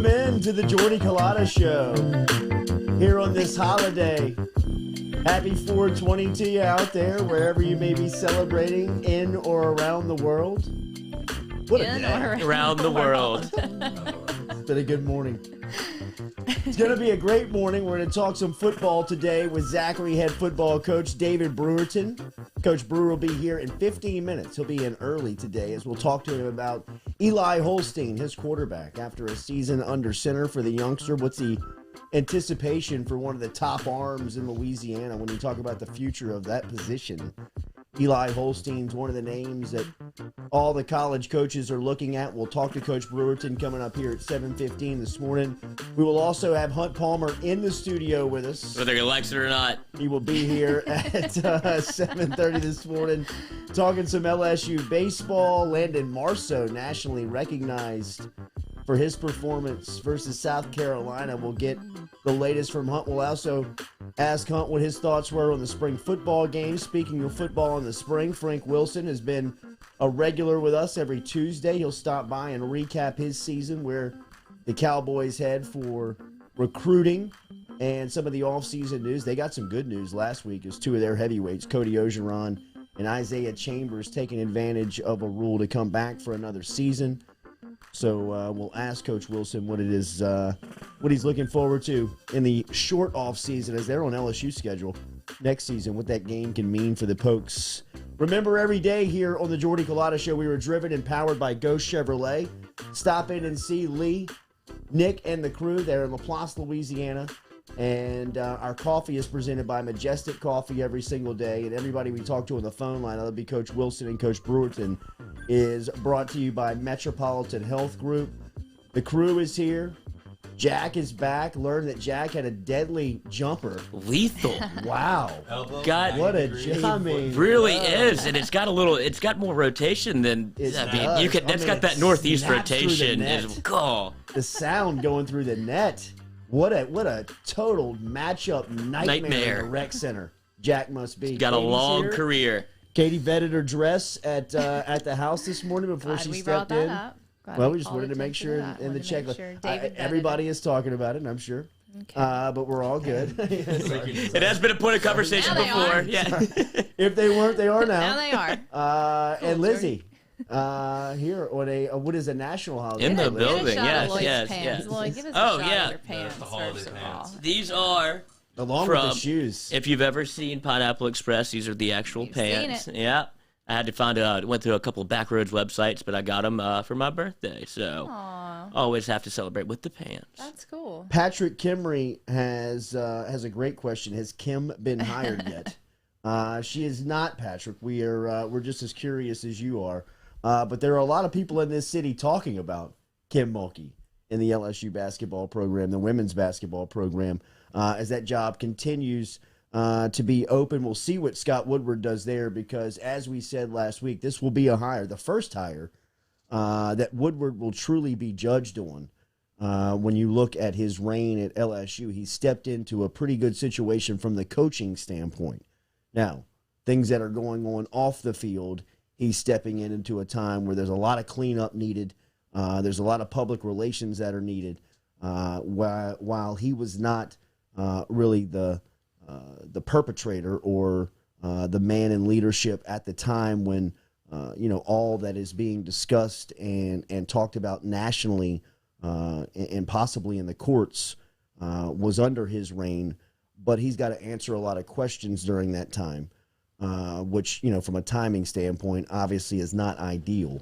Welcome in to the Jordy Culotta Show here on this holiday. Happy 420 to you out there, wherever you may be celebrating in or around the world. What a day. Around the world. It's been a good morning. It's going to be a great morning. We're going to talk some football today with Zachary head football coach David Brewerton. Coach Brewer will be here in 15 minutes. He'll be in early today as we'll talk to him about Eli Holstein, his quarterback, after a season under center for the youngster. What's the anticipation for one of the top arms in Louisiana when you talk about the future of that position? Eli Holstein's one of the names that all the college coaches are looking at. We'll talk to Coach Brewerton coming up here at 7:15 this morning. We will also have Hunt Palmer in the studio with us. Whether he likes it or not. He will be here at 7:30 this morning talking some LSU baseball. Landon Marceau, nationally recognized for his performance versus South Carolina. We'll get the latest from Hunt. We'll also ask Hunt what his thoughts were on the spring football game. Speaking of football in the spring, Frank Wilson has been a regular with us every Tuesday. He'll stop by and recap his season, where the Cowboys head for recruiting and some of the offseason news. They got some good news last week as two of their heavyweights, Cody Ogeron and Isaiah Chambers, taking advantage of a rule to come back for another season. So we'll ask Coach Wilson what it is, what he's looking forward to in the short off season as they're on LSU schedule next season, what that game can mean for the Pokes. Remember, every day here on the Jordy Culotta Show, we were driven and powered by Ghost Chevrolet. Stop in and see Lee, Nick, and the crew there in LaPlace, Louisiana. And our coffee is presented by Majestic Coffee every single day. And everybody we talk to on the phone line, that'll be Coach Wilson and Coach Brewerton, is brought to you by Metropolitan Health Group. The crew is here. Jack is back. Learned that Jack had a deadly jumper. Lethal. Wow. God, what a jump. really is. And it's got more rotation than, that's got that northeast rotation. The sound going through the net. What a total matchup nightmare in the rec center. Jack must be. He's got a long career. Katie vetted her dress at the house this morning before she stepped in. Well, we just wanted to make sure in the checklist. Everybody is talking about it, I'm sure. Okay. But we're all good. It has been a point of conversation before. Yeah. If they weren't, they are now. Now they are. Cool, and Lizzie. Here on a is a national holiday in the building. Yes. Lloyd, give us oh a shot yeah, of your pants, the holiday pants. These are along with the shoes. If you've ever seen Pineapple Express, these are the actual pants. Yeah, I had to find went through a couple of Backroads websites, but I got them for my birthday. So always have to celebrate with the pants. That's cool. Patrick Kimry has a great question. Has Kim been hired yet? She is not, Patrick. We're just as curious as you are. But there are a lot of people in this city talking about Kim Mulkey in the LSU basketball program, the women's basketball program, as that job continues to be open. We'll see what Scott Woodward does there because, as we said last week, this will be a hire, the first hire that Woodward will truly be judged on. When you look at his reign at LSU, he stepped into a pretty good situation from the coaching standpoint. Now, things that are going on off the field, he's stepping into a time where there's a lot of cleanup needed. There's a lot of public relations that are needed. While he was not really the perpetrator or the man in leadership at the time when all that is being discussed and talked about nationally and possibly in the courts was under his reign. But he's got to answer a lot of questions during that time. Which, from a timing standpoint, obviously is not ideal.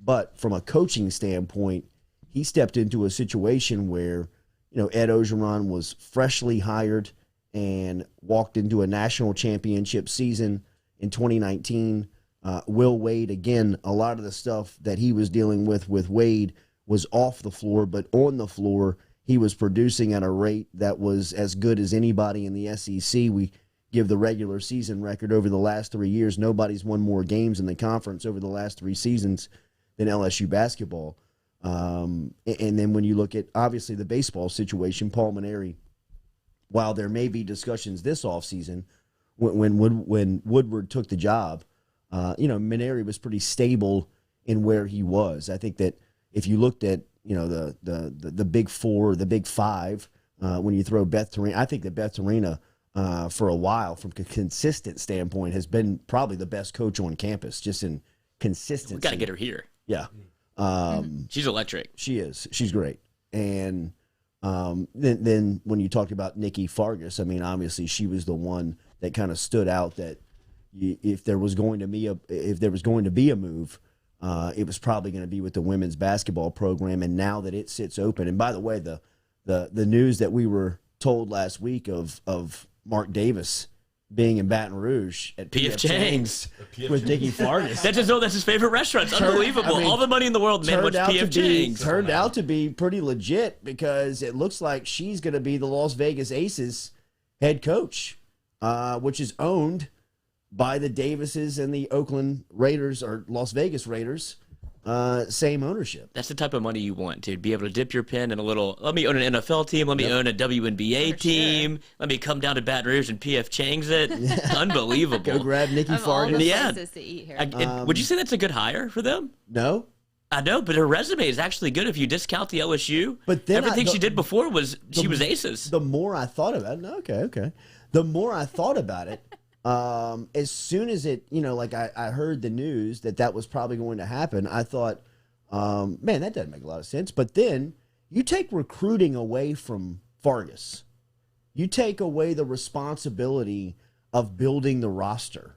But from a coaching standpoint, he stepped into a situation where, Ed Ogeron was freshly hired and walked into a national championship season in 2019. Will Wade, again, a lot of the stuff that he was dealing with Wade was off the floor, but on the floor, he was producing at a rate that was as good as anybody in the SEC. We give the regular season record over the last 3 years. Nobody's won more games in the conference over the last 3 seasons than LSU basketball. And then when you look at, obviously, the baseball situation, Paul Mainieri, while there may be discussions this offseason, when Woodward took the job, Mainieri was pretty stable in where he was. I think that if you looked at, the big four, the big five. When you throw Beth Torina, I think that Beth Torina, for a while, from a consistent standpoint, has been probably the best coach on campus, just in consistency. We got to get her here. Yeah. She's electric. She is. She's great. And then when you talked about Nikki Fargas, I mean, obviously she was the one that kind of stood out. That if there was going to be a move, it was probably going to be with the women's basketball program. And now that it sits open, and by the way, the news that we were told last week of Mark Davis being in Baton Rouge at P.F. Chang's with Nikki Fargas. That's his favorite restaurant. It's unbelievable. All the money in the world, man, what's P.F. Chang's. Turned out to be pretty legit, because it looks like she's going to be the Las Vegas Aces head coach, which is owned by the Davises and the Oakland Raiders, or Las Vegas Raiders. Same ownership. That's the type of money you want, dude. Be able to dip your pen in a little. Let me own an NFL team. Let me own a WNBA team. Sure. Let me come down to Baton Rouge and P.F. Chang's it. Unbelievable. Go grab Nikki Fargas. Yeah. To eat here. Would you say that's a good hire for them? No. I know, but her resume is actually good if you discount the LSU. But then everything she did before she was aces. The more I thought about it, okay. The more I thought about it, as soon as it, I heard the news that was probably going to happen, I thought, man, that doesn't make a lot of sense. But then you take recruiting away from Fargas. You take away the responsibility of building the roster,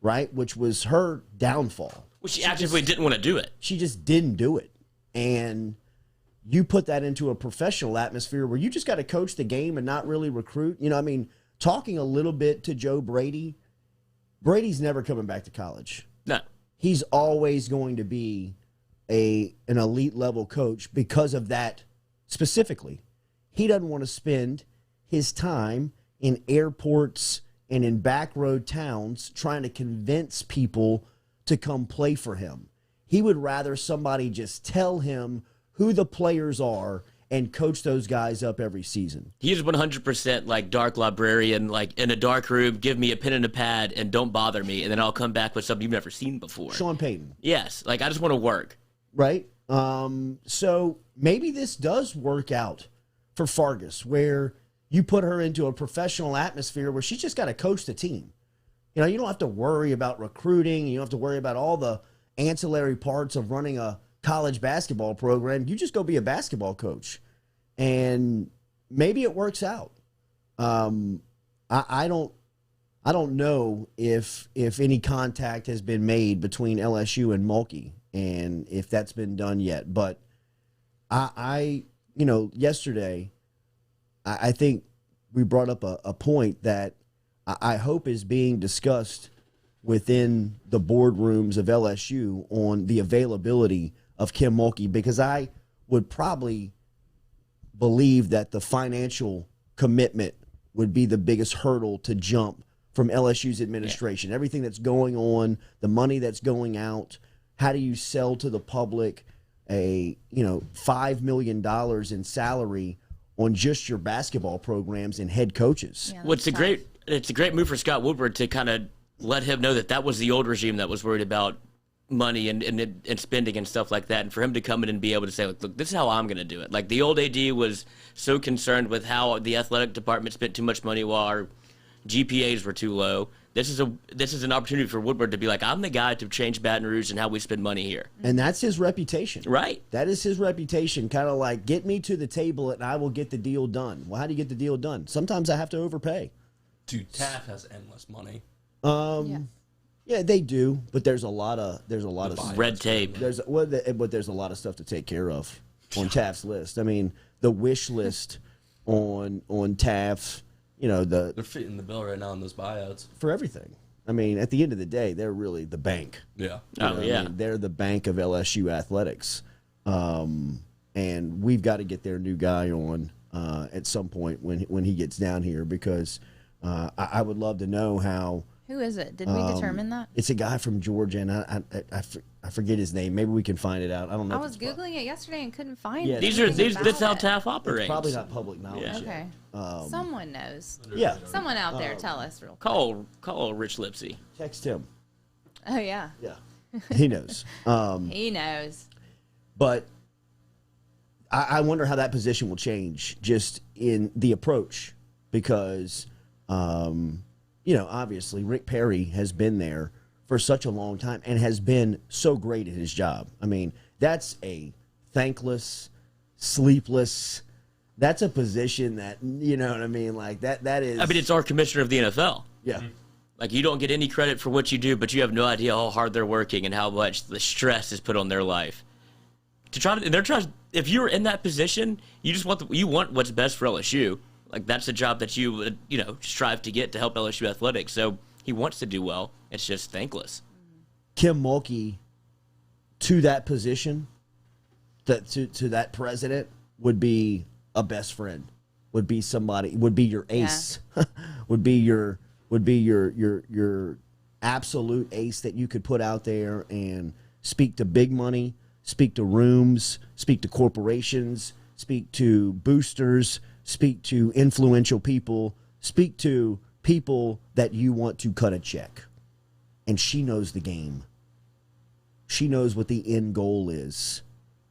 right? Which was her downfall. Well, she actively didn't want to do it. She just didn't do it. And you put that into a professional atmosphere where you just got to coach the game and not really recruit. Talking a little bit to Joe Brady, Brady's never coming back to college. No. He's always going to be an elite level coach because of that specifically. He doesn't want to spend his time in airports and in back road towns trying to convince people to come play for him. He would rather somebody just tell him who the players are and coach those guys up every season. He's 100% like dark librarian, like in a dark room, give me a pen and a pad and don't bother me, and then I'll come back with something you've never seen before. Sean Payton. Yes, like I just want to work. Right? So maybe this does work out for Fargas, where you put her into a professional atmosphere where she's just got to coach the team. You don't have to worry about recruiting. You don't have to worry about all the ancillary parts of running a college basketball program. You just go be a basketball coach, and maybe it works out. I don't know if any contact has been made between LSU and Mulkey, and if that's been done yet. But yesterday, I think we brought up a point that I hope is being discussed within the boardrooms of LSU on the availability of Kim Mulkey, because I would probably believe that the financial commitment would be the biggest hurdle to jump from LSU's administration. Yeah. Everything that's going on, the money that's going out, how do you sell to the public a $5 million in salary on just your basketball programs and head coaches? Yeah, well, it's a great move for Scott Woodward to kind of let him know that was the old regime that was worried about money and spending and stuff like that, and for him to come in and be able to say, look, this is how I'm going to do it. Like the old AD was so concerned with how the athletic department spent too much money while our GPAs were too low. This is an opportunity for Woodward to be like, I'm the guy to change Baton Rouge and how we spend money here. And that's his reputation. Right. That is his reputation, kind of like, get me to the table and I will get the deal done. Well, how do you get the deal done? Sometimes I have to overpay. Dude, Taft has endless money. Yeah, they do, but there's a lot of red tape. There's a lot of stuff to take care of on Taft's list. I mean, the wish list on Taft's, they're fitting the bill right now on those buyouts for everything. I mean, at the end of the day, they're really the bank. Yeah. Yeah. I mean, they're the bank of LSU athletics, and we've got to get their new guy on at some point when he gets down here, because I would love to know how. Who is it? Did we determine that? It's a guy from Georgia, and I forget his name. Maybe we can find it out. I don't know. I was Googling it yesterday and couldn't find it. That's how Taft operates. It's probably not public knowledge yet. Okay. Someone knows. Yeah. Someone out there, tell us real quick. Call Rich Lipsy. Text him. Oh, yeah. Yeah. He knows. He knows. But I wonder how that position will change just in the approach because, obviously Rick Perry has been there for such a long time and has been so great at his job. I mean, that's a thankless, sleepless, that's a position that, you know what I mean? Like that is. I mean, it's our commissioner of the NFL. Yeah. Like, you don't get any credit for what you do, but you have no idea how hard they're working and how much the stress is put on their life. If you're in that position, you just want what's best for LSU. Like, that's the job that you strive to get to help LSU athletics. So he wants to do well. It's just thankless. Kim Mulkey to that position, to that president, would be a best friend. Would be somebody. Would be your ace. Yeah. would be your absolute ace that you could put out there and speak to big money, speak to rooms, speak to corporations, speak to boosters, speak to influential people, speak to people that you want to cut a check. And she knows the game. She knows what the end goal is.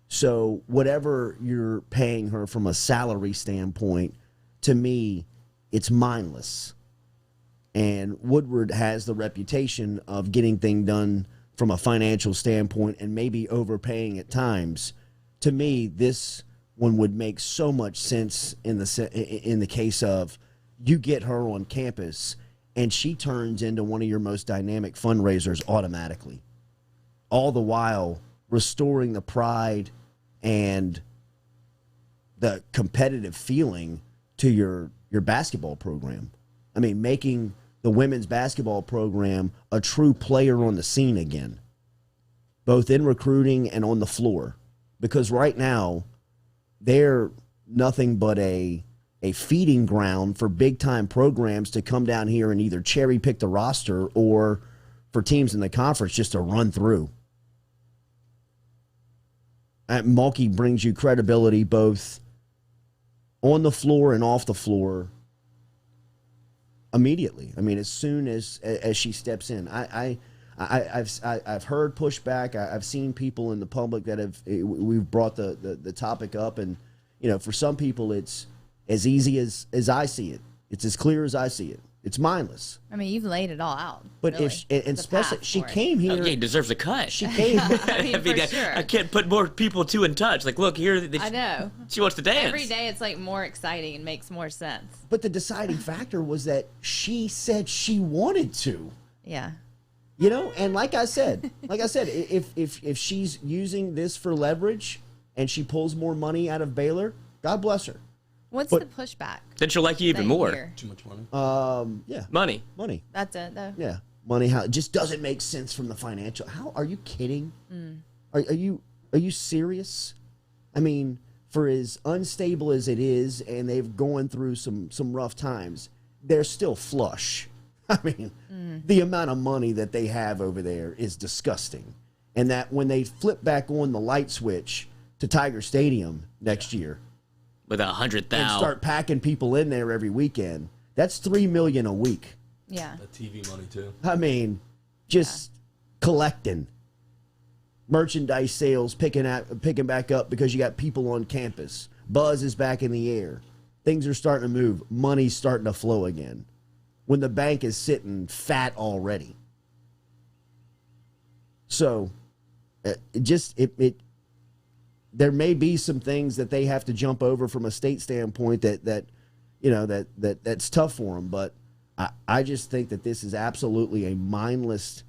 So whatever you're paying her from a salary standpoint, to me, it's mindless. And Woodward has the reputation of getting things done from a financial standpoint and maybe overpaying at times. To me, this one would make so much sense in the case of you get her on campus and she turns into one of your most dynamic fundraisers automatically. All the while restoring the pride and the competitive feeling to your basketball program. I mean, making the women's basketball program a true player on the scene again, both in recruiting and on the floor. Because right now, they're nothing but a feeding ground for big-time programs to come down here and either cherry-pick the roster or for teams in the conference just to run through. Mulkey brings you credibility both on the floor and off the floor immediately. I mean, as soon as she steps in, I've heard pushback. I've seen people in the public that we've brought the topic up, and for some people it's as easy as I see it. It's as clear as I see it. It's mindless. I mean, you've laid it all out. But really, and especially she came here. He deserves a cut. She came. Sure. I can't put more people in touch. Like, look here. I know. She wants to dance. Every day it's like more exciting and makes more sense. But the deciding factor was that she said she wanted to. Yeah. And like I said, if she's using this for leverage and she pulls more money out of Baylor, God bless her. What's the pushback? Then she'll like you even more. Too much money. Yeah. Money. That's it, though. Yeah. Money. How it just doesn't make sense from the financial. How are you kidding? Are you serious? I mean, for as unstable as it is, and they've gone through some rough times, they're still flush. I mean, the amount of money that they have over there is disgusting. And that when they flip back on the light switch to Tiger Stadium next year, with 100,000, and start packing people in there every weekend, that's $3 million a week. Yeah. The TV money too. I mean, just collecting merchandise sales, picking back up because you got people on campus. Buzz is back in the air. Things are starting to move. Money's starting to flow again. When the bank is sitting fat already. So, there may be some things that they have to jump over from a state standpoint that's tough for them. But I just think that this is absolutely a mindless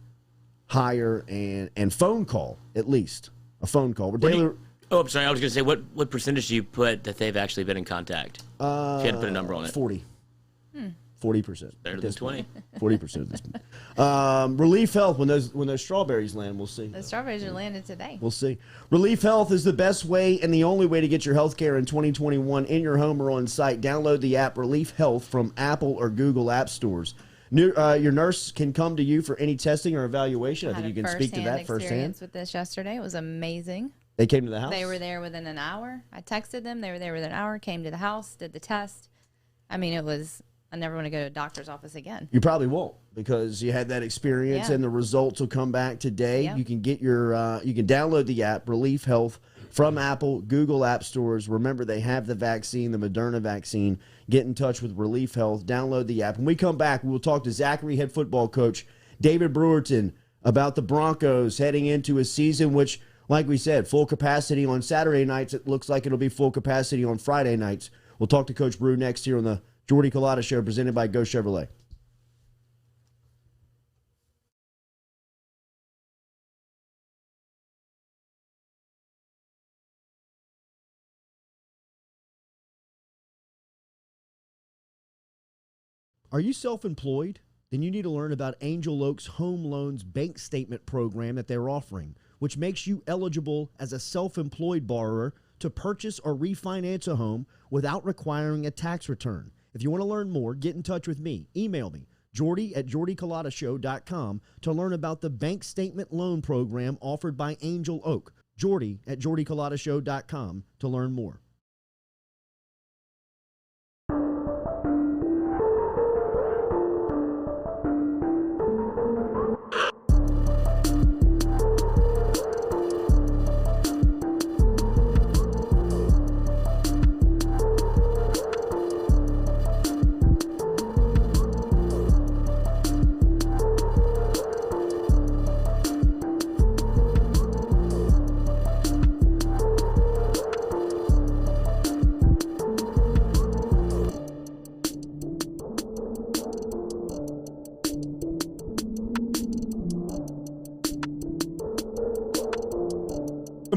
hire and phone call, at least a phone call. I'm sorry. I was going to say, what percentage do you put that they've actually been in contact? If you had to put a number on it. 40%. Better than 20. 40% of this. Relief Health, when those strawberries land, we'll see. The strawberries are landed today. We'll see. Relief Health is the best way and the only way to get your health care in 2021 in your home or on site. Download the app Relief Health from Apple or Google app stores. Your nurse can come to you for any testing or evaluation. I think you can speak to that firsthand. Experience with this yesterday. It was amazing. They came to the house? They were there within an hour. I texted them. They were there within an hour, came to the house, did the test. I mean, I never want to go to a doctor's office again. You probably won't because you had that experience and the results will come back today. Yeah. You can get you can download the app Relief Health from Apple, Google App Stores. Remember, they have the vaccine, the Moderna vaccine. Get in touch with Relief Health. Download the app. When we come back, we will talk to Zachary head football coach David Brewerton about the Broncos heading into a season which, like we said, full capacity on Saturday nights. It looks like it'll be full capacity on Friday nights. We'll talk to Coach Brew next here on the Jordy Culotta Show, presented by Go Chevrolet. Are you self-employed? Then you need to learn about Angel Oak's Home Loans Bank Statement program that they're offering, which makes you eligible as a self-employed borrower to purchase or refinance a home without requiring a tax return. If you want to learn more, get in touch with me. Email me, jordy@jordyculotta.show.com, to learn about the bank statement loan program offered by Angel Oak. jordy@jordyculotta.show.com to learn more.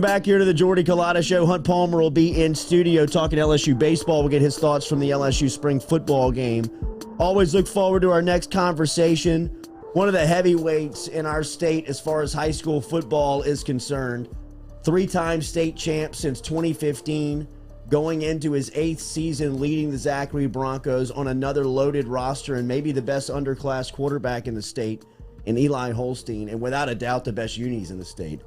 Back here to the Jordy Culotta Show. Hunt Palmer will be in studio talking LSU baseball. We'll get his thoughts from the LSU spring football game. Always look forward to our next conversation. One of the heavyweights in our state as far as high school football is concerned. 3-time state champ since 2015, going into his 8th season leading the Zachary Broncos on another loaded roster, and maybe the best underclass quarterback in the state in Eli Holstein, and without a doubt the best unis in the state.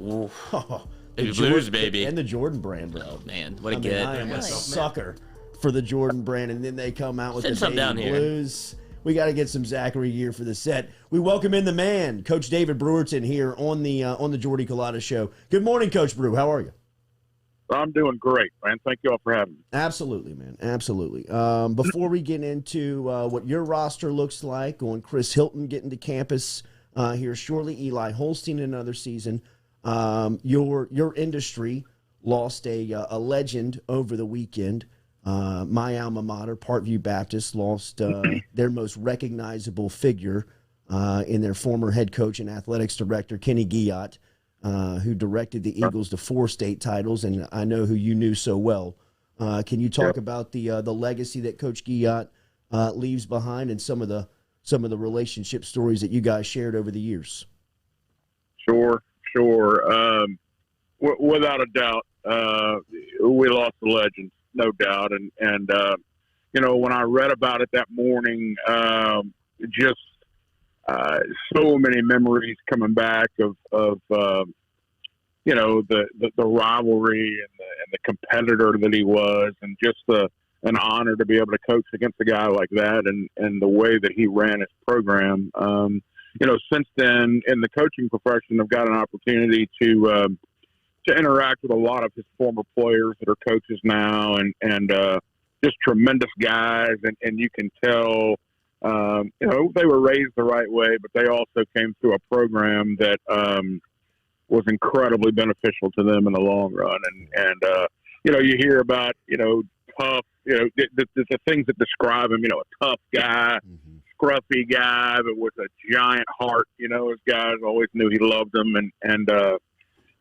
Baby Blues, baby. And the Jordan brand, bro. Oh, man. What a I get. am a sucker for the Jordan brand, and then they come out with Send the some down Baby here. Blues. We got to get some Zachary gear for the set. We welcome in the man, Coach David Brewerton, here on the Jordy Culotta Show. Good morning, Coach Brew. How are you? I'm doing great, man. Thank you all for having me. Absolutely, man. Absolutely. Before we get into what your roster looks like, on Chris Hilton getting to campus here shortly, Eli Holstein in another season, your industry lost a legend over the weekend. My alma mater, Parkview Baptist, lost their most recognizable figure in their former head coach and athletics director, Kenny Guillotte, who directed the Eagles to 4 state titles, and I know who you knew so well. Can you talk about the legacy that Coach Guillotte leaves behind, and some of the relationship stories that you guys shared over the years? Sure. Without a doubt, we lost a legend, no doubt. And when I read about it that morning, just so many memories coming back of the rivalry and the competitor that he was, and just an honor to be able to coach against a guy like that, and the way that he ran his program. Since then, in the coaching profession, I've got an opportunity to interact with a lot of his former players that are coaches now, and just tremendous guys. And you can tell, they were raised the right way, but they also came through a program that was incredibly beneficial to them in the long run. And you hear about, tough, the things that describe him, a tough guy. Mm-hmm. Scruffy guy, but with a giant heart. His guys always knew he loved them, and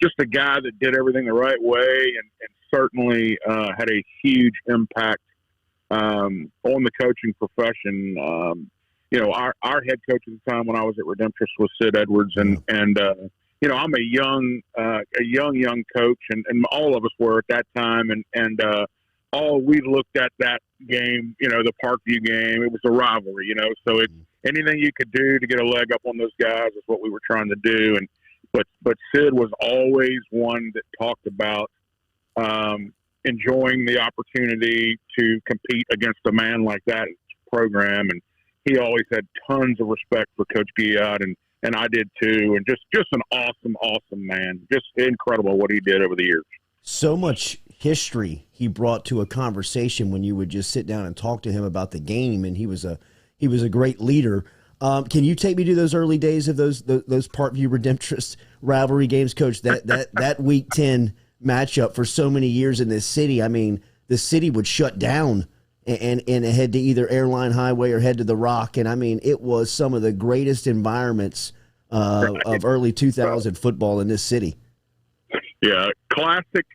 just a guy that did everything the right way, and certainly had a huge impact on the coaching profession. Our head coach at the time when I was at Redemptress was Sid Edwards, and I'm a young coach, and all of us were at that time, and all we looked at that game, the Parkview game, it was a rivalry, so anything you could do to get a leg up on those guys is what we were trying to do. But Sid was always one that talked about enjoying the opportunity to compete against a man like that program. And he always had tons of respect for Coach Guillotte, and I did too. And just an awesome man, just incredible what he did over the years. So much history he brought to a conversation when you would just sit down and talk to him about the game, and he was a great leader. Can you take me to those early days of those Parkview Redemptress rivalry games, Coach? That Week 10 matchup for so many years in this city. I mean, the city would shut down and head to either Airline Highway or head to the Rock, and I mean, it was some of the greatest environments of early 2000 football in this city. Yeah, classic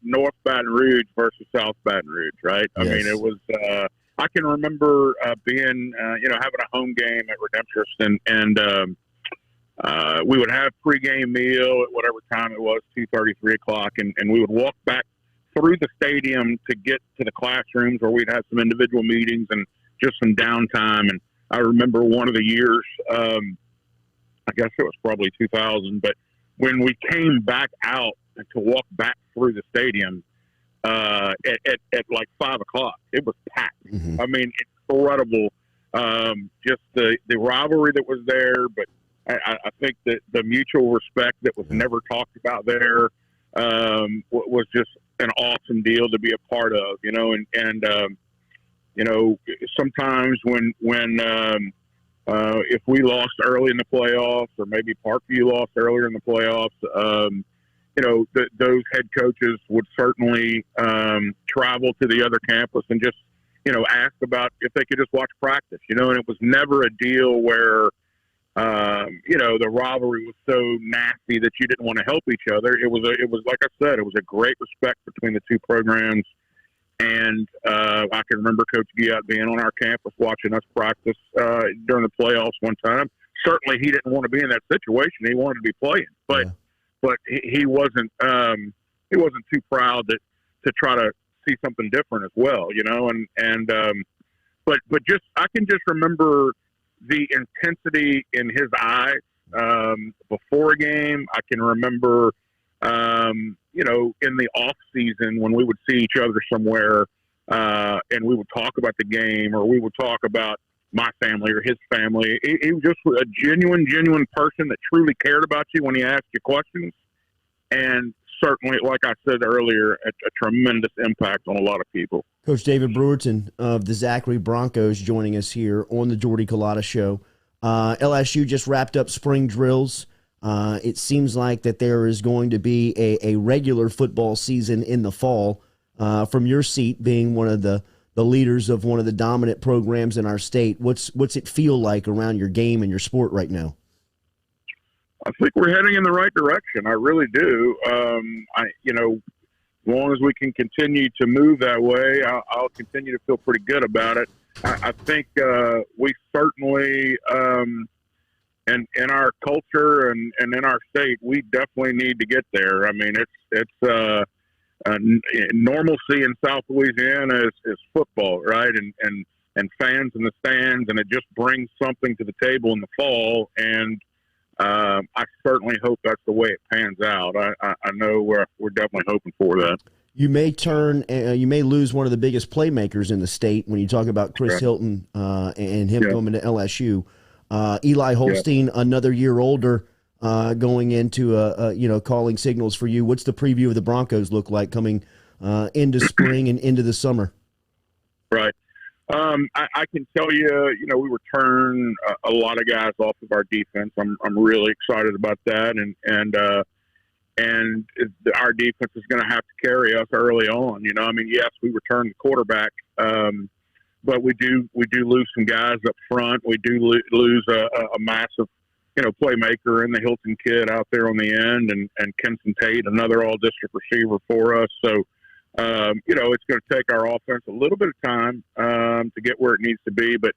North Baton Rouge versus South Baton Rouge, right? I mean, it was. I can remember being, having a home game at Redemptress, and we would have pregame meal at whatever time it was, 2:30, 3 o'clock, and we would walk back through the stadium to get to the classrooms where we'd have some individual meetings and just some downtime. And I remember one of the years, I guess it was probably 2000, but when we came back out to walk back through the stadium at like 5 o'clock, it was packed. Mm-hmm. I mean, incredible. Just the rivalry that was there, but I think that the mutual respect that was never talked about there was just an awesome deal to be a part of, and sometimes when if we lost early in the playoffs, or maybe Parkview lost earlier in the playoffs, those head coaches would certainly travel to the other campus and just, ask about if they could just watch practice, and it was never a deal where, the rivalry was so nasty that you didn't want to help each other. It was like I said, it was a great respect between the two programs. And I can remember Coach Giat being on our campus watching us practice during the playoffs one time. Certainly, he didn't want to be in that situation. He wanted to be playing, but he wasn't too proud to try to see something different as well, but just I can just remember the intensity in his eyes before a game. I can remember. In the off season when we would see each other somewhere, and we would talk about the game, or we would talk about my family or his family. He was just a genuine person that truly cared about you when he asked you questions. And certainly, like I said earlier, a tremendous impact on a lot of people. Coach David Brewerton of the Zachary Broncos joining us here on the Jordy Culotta Show. LSU just wrapped up spring drills. It seems like that there is going to be a regular football season in the fall. From your seat, being one of the leaders of one of the dominant programs in our state, what's it feel like around your game and your sport right now? I think we're heading in the right direction. I really do. As long as we can continue to move that way, I'll continue to feel pretty good about it. I think we certainly. And in our culture and in our state, we definitely need to get there. I mean, it's normalcy in South Louisiana is football, right? And fans in the stands, and it just brings something to the table in the fall. And I certainly hope that's the way it pans out. I know we're definitely hoping for that. You may lose one of the biggest playmakers in the state when you talk about Chris Hilton and him coming to LSU. Eli Holstein, another year older, going into calling signals for you. What's the preview of the Broncos look like coming into spring and into the summer? Right. I can tell you, we return a lot of guys off of our defense. I'm really excited about that, and our defense is going to have to carry us early on. Yes, we return the quarterback. But we do lose some guys up front. We do lose a massive, playmaker in the Hilton kid out there on the end, and Kenson Tate, another all-district receiver for us. So, it's going to take our offense a little bit of time to get where it needs to be. But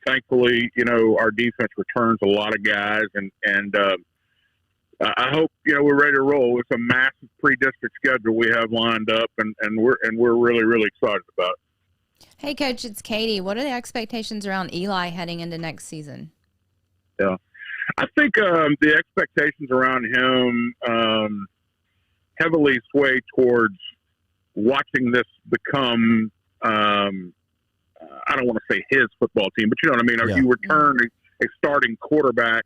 thankfully, our defense returns a lot of guys, and I hope we're ready to roll. It's a massive pre-district schedule we have lined up, and we're really, really excited about it. Hey, Coach, it's Katie. What are the expectations around Eli heading into next season? Yeah, I think the expectations around him heavily sway towards watching this become, I don't want to say his football team, but you know what I mean? Yeah. You return a starting quarterback,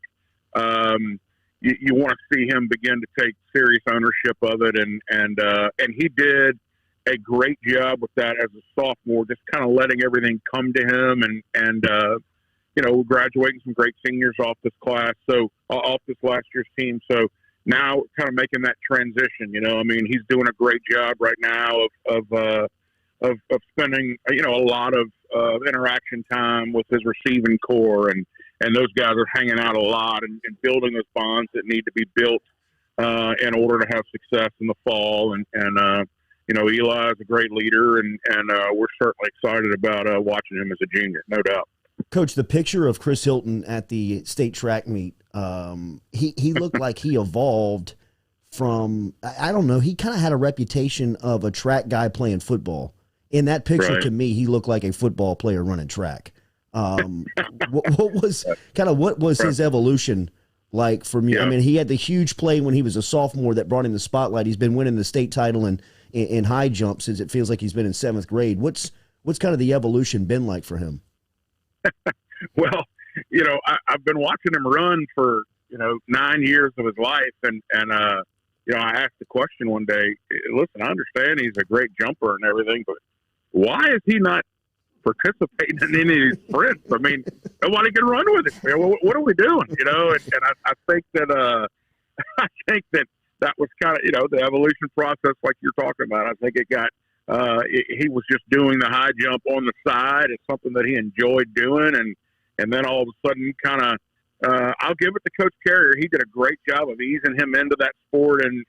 you want to see him begin to take serious ownership of it, and he did a great job with that as a sophomore, just kind of letting everything come to him, and graduating some great seniors off this class, so off this last year's team. So now kind of making that transition. He's doing a great job right now of spending a lot of interaction time with his receiving core, and those guys are hanging out a lot and building those bonds that need to be built in order to have success in the fall. And Eli is a great leader, and we're certainly excited about watching him as a junior, no doubt. Coach, the picture of Chris Hilton at the state track meet, he looked like he evolved from, I don't know, he kind of had a reputation of a track guy playing football. In that picture, Right. to me, he looked like a football player running track. What was his evolution like from you? Yeah. I mean, he had the huge play when he was a sophomore that brought him the spotlight. He's been winning the state title in high jump since it feels like he's been in 7th grade. What's kind of the evolution been like for him? Well, I've been watching him run for 9 years of his life, and I asked the question one day. Listen, I understand he's a great jumper and everything, but why is he not participating in any of these sprints? I mean, nobody can run with it. Man. What are we doing? And I think that that was kind of the evolution process, like you're talking about. I think it got. He was just doing the high jump on the side. It's something that he enjoyed doing, and then all of a sudden, kind of, I'll give it to Coach Carrier. He did a great job of easing him into that sport and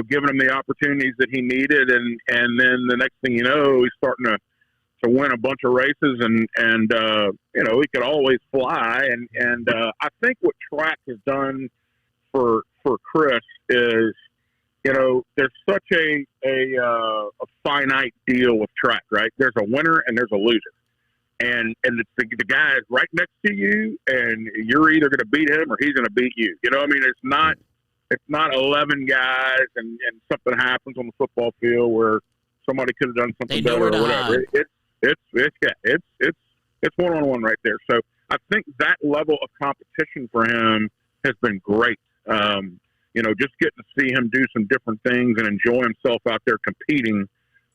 giving him the opportunities that he needed, and then the next thing you know, he's starting to win a bunch of races, and he could always fly, and I think what track has done for Chris is. There's such a finite deal with track, right? There's a winner and there's a loser. And it's the guy is right next to you, and you're either going to beat him or he's going to beat you. It's not 11 guys and something happens on the football field where somebody could have done something better or whatever. It's one-on-one right there. So I think that level of competition for him has been great. Just getting to see him do some different things and enjoy himself out there competing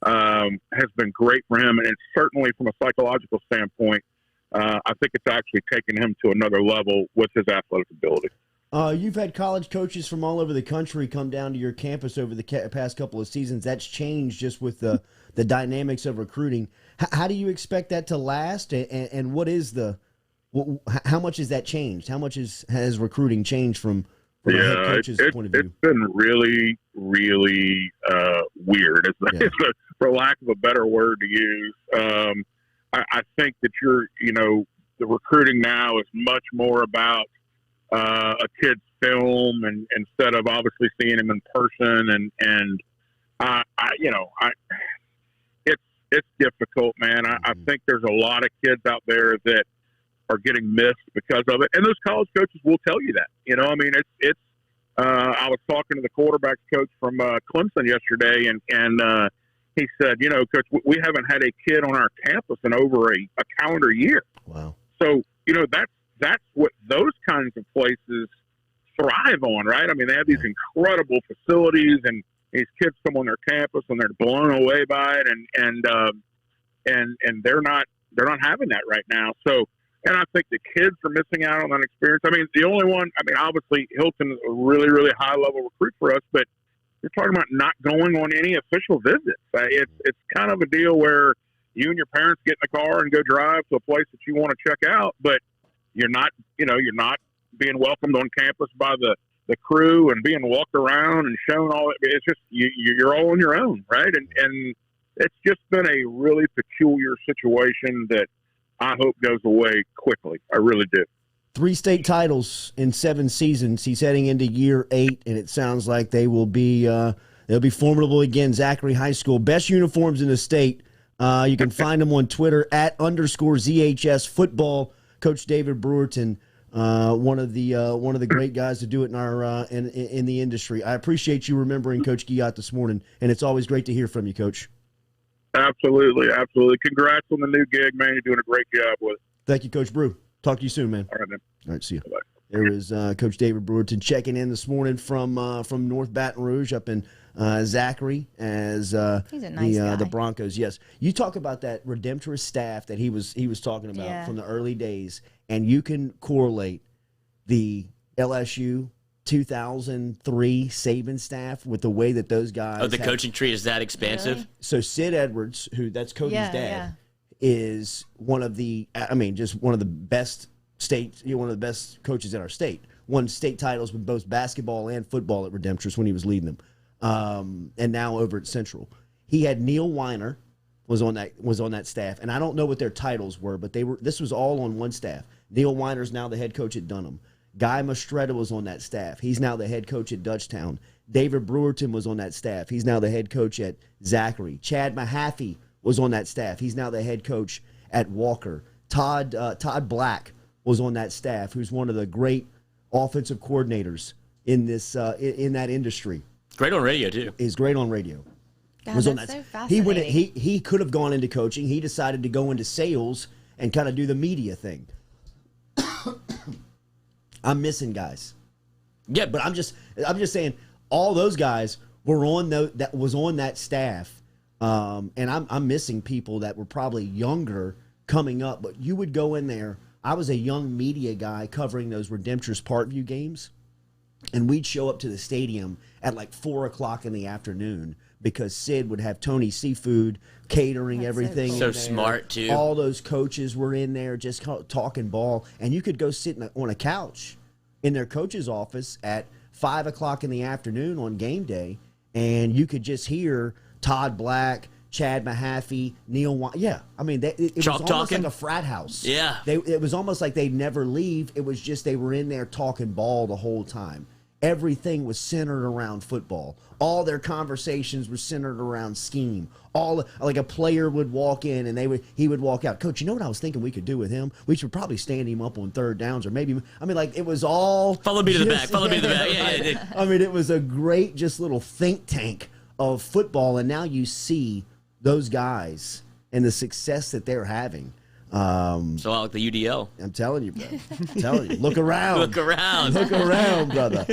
has been great for him. And it's certainly from a psychological standpoint, I think it's actually taken him to another level with his athletic ability. You've had college coaches from all over the country come down to your campus over the past couple of seasons. That's changed just with the dynamics of recruiting. How do you expect that to last? And what is how much has that changed? How much has recruiting changed from a head coach's point of view? It's been really, really weird, for lack of a better word to use. I think that the recruiting now is much more about a kid's film, and instead of obviously seeing him in person, it's difficult, man. I think there's a lot of kids out there that are getting missed because of it, and those college coaches will tell you that. I was talking to the quarterbacks coach from Clemson yesterday, and he said, Coach, we haven't had a kid on our campus in over a calendar year. Wow. So that's what those kinds of places thrive on, right? I mean, they have these incredible facilities, and these kids come on their campus and they're blown away by it, and they're not having that right now. So. And I think the kids are missing out on that experience. I mean, the only one, obviously Hilton is a really, really high-level recruit for us, but you're talking about not going on any official visits. It's kind of a deal where you and your parents get in the car and go drive to a place that you want to check out, but you're not being welcomed on campus by the crew and being walked around and shown all it. It's just you're all on your own, right? And it's just been a really peculiar situation that I hope goes away quickly. I really do. 3 state titles in 7 seasons. He's heading into year 8, and it sounds like they'll be formidable again. Zachary High School, best uniforms in the state. You can find them on Twitter @_ZHS Football. Coach David Brewerton, one of the great guys to do it in our in the industry. I appreciate you remembering Coach Culotta this morning, and it's always great to hear from you, Coach. Absolutely. Congrats on the new gig, man. You're doing a great job with it. Thank you, Coach Brew. Talk to you soon, man. All right, man. All right, see you. Bye-bye. There was Coach David Brewerton checking in this morning from North Baton Rouge up in Zachary as He's a nice guy. the Broncos. Yes, you talk about that redemptorist staff that he was talking about from the early days, and you can correlate the LSU 2003 Saban staff with the way that those guys. Oh, the coaching tree is that expansive? Really? So Sid Edwards, that's Cody's dad, is one of the best states, one of the best coaches in our state. Won state titles with both basketball and football at Redemptorist when he was leading them, and now over at Central. He had Neil Weiner was on that staff, and I don't know what their titles were, but this was all on one staff. Neil Weiner's now the head coach at Dunham. Guy Mastretta was on that staff. He's now the head coach at Dutchtown. David Brewerton was on that staff. He's now the head coach at Zachary. Chad Mahaffey was on that staff. He's now the head coach at Walker. Todd Black was on that staff, who's one of the great offensive coordinators in this in that industry. Great on radio too. Is great on radio. God, Was on that's that. so fascinating. He could have gone into coaching. He decided to go into sales and kind of do the media thing. I'm missing guys. Yeah, But I'm just saying all those guys were on that staff, and I'm missing people that were probably younger coming up. But you would go in there. I was a young media guy covering those Redemptorist Parkview games, and we'd show up to the stadium at like 4:00 in the afternoon because Sid would have Tony Seafood catering everything. cool. So in there. smart, too. All those coaches were in there just talking ball, and you could go sit on a couch in their coach's office at 5:00 in the afternoon on game day, and you could just hear Todd Black, Chad Mahaffey, Neil. Yeah, I mean, it was Chalk almost talking? like a frat house. Yeah. It was almost like they'd never leave. It was just they were in there talking ball the whole time. Everything was centered around football. All their conversations were centered around scheme. Like a player would walk in and he would walk out. Coach, you know what I was thinking we could do with him? We should probably stand him up on third downs, or maybe it was all Follow me to the back. Follow me to the back. Yeah. I mean, it was a great just little think tank of football, and now you see those guys and the success that they're having. So I like the UDL. I'm telling you, bro. I'm telling you. Look around. Look around. Look around, brother.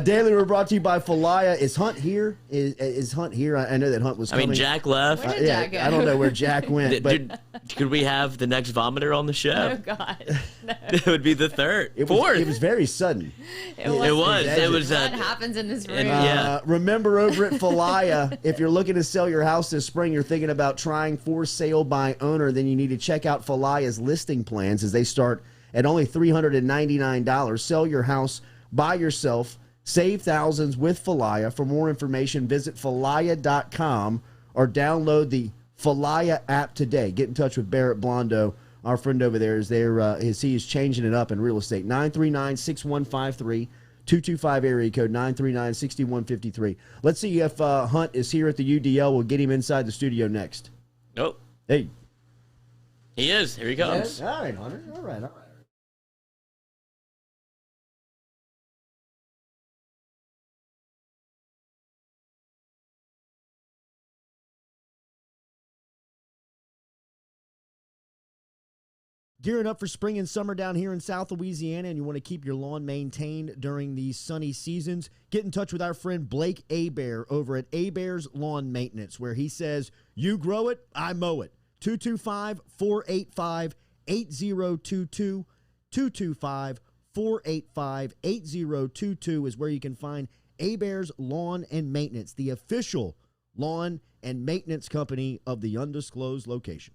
Daily, we're brought to you by Falaya. Is Hunt here? Is Hunt here? I know that Hunt was coming. Jack left. Where did Jack go? I don't know where Jack went, but Could we have the next vomiter on the show? Oh God, no. It would be the third. it Fourth. was very sudden. It was. What happens in this room? and, yeah. Remember over at Falaya, if you're looking to sell your house this spring, you're thinking about trying for sale by owner, then you need to check out Falaya's listing plans as they start at only $399. Sell your house by yourself. Save thousands with Falaya. For more information, visit Falaya.com or download the Falaya app today. Get in touch with Barrett Blondo. Our friend over there he is changing it up in real estate. 939-6153. 225 area code 939-6153. Let's see if Hunt is here at the UDL. We'll get him inside the studio next. Nope. Hey. He is. Here he comes. All right, Hunter. All right. Gearing up for spring and summer down here in South Louisiana, and you want to keep your lawn maintained during these sunny seasons, get in touch with our friend Blake Abear over at Abear's Lawn Maintenance, where he says, you grow it, I mow it. 225-485-8022. 225-485-8022 is where you can find Abear's Lawn and Maintenance, the official lawn and maintenance company of the undisclosed location.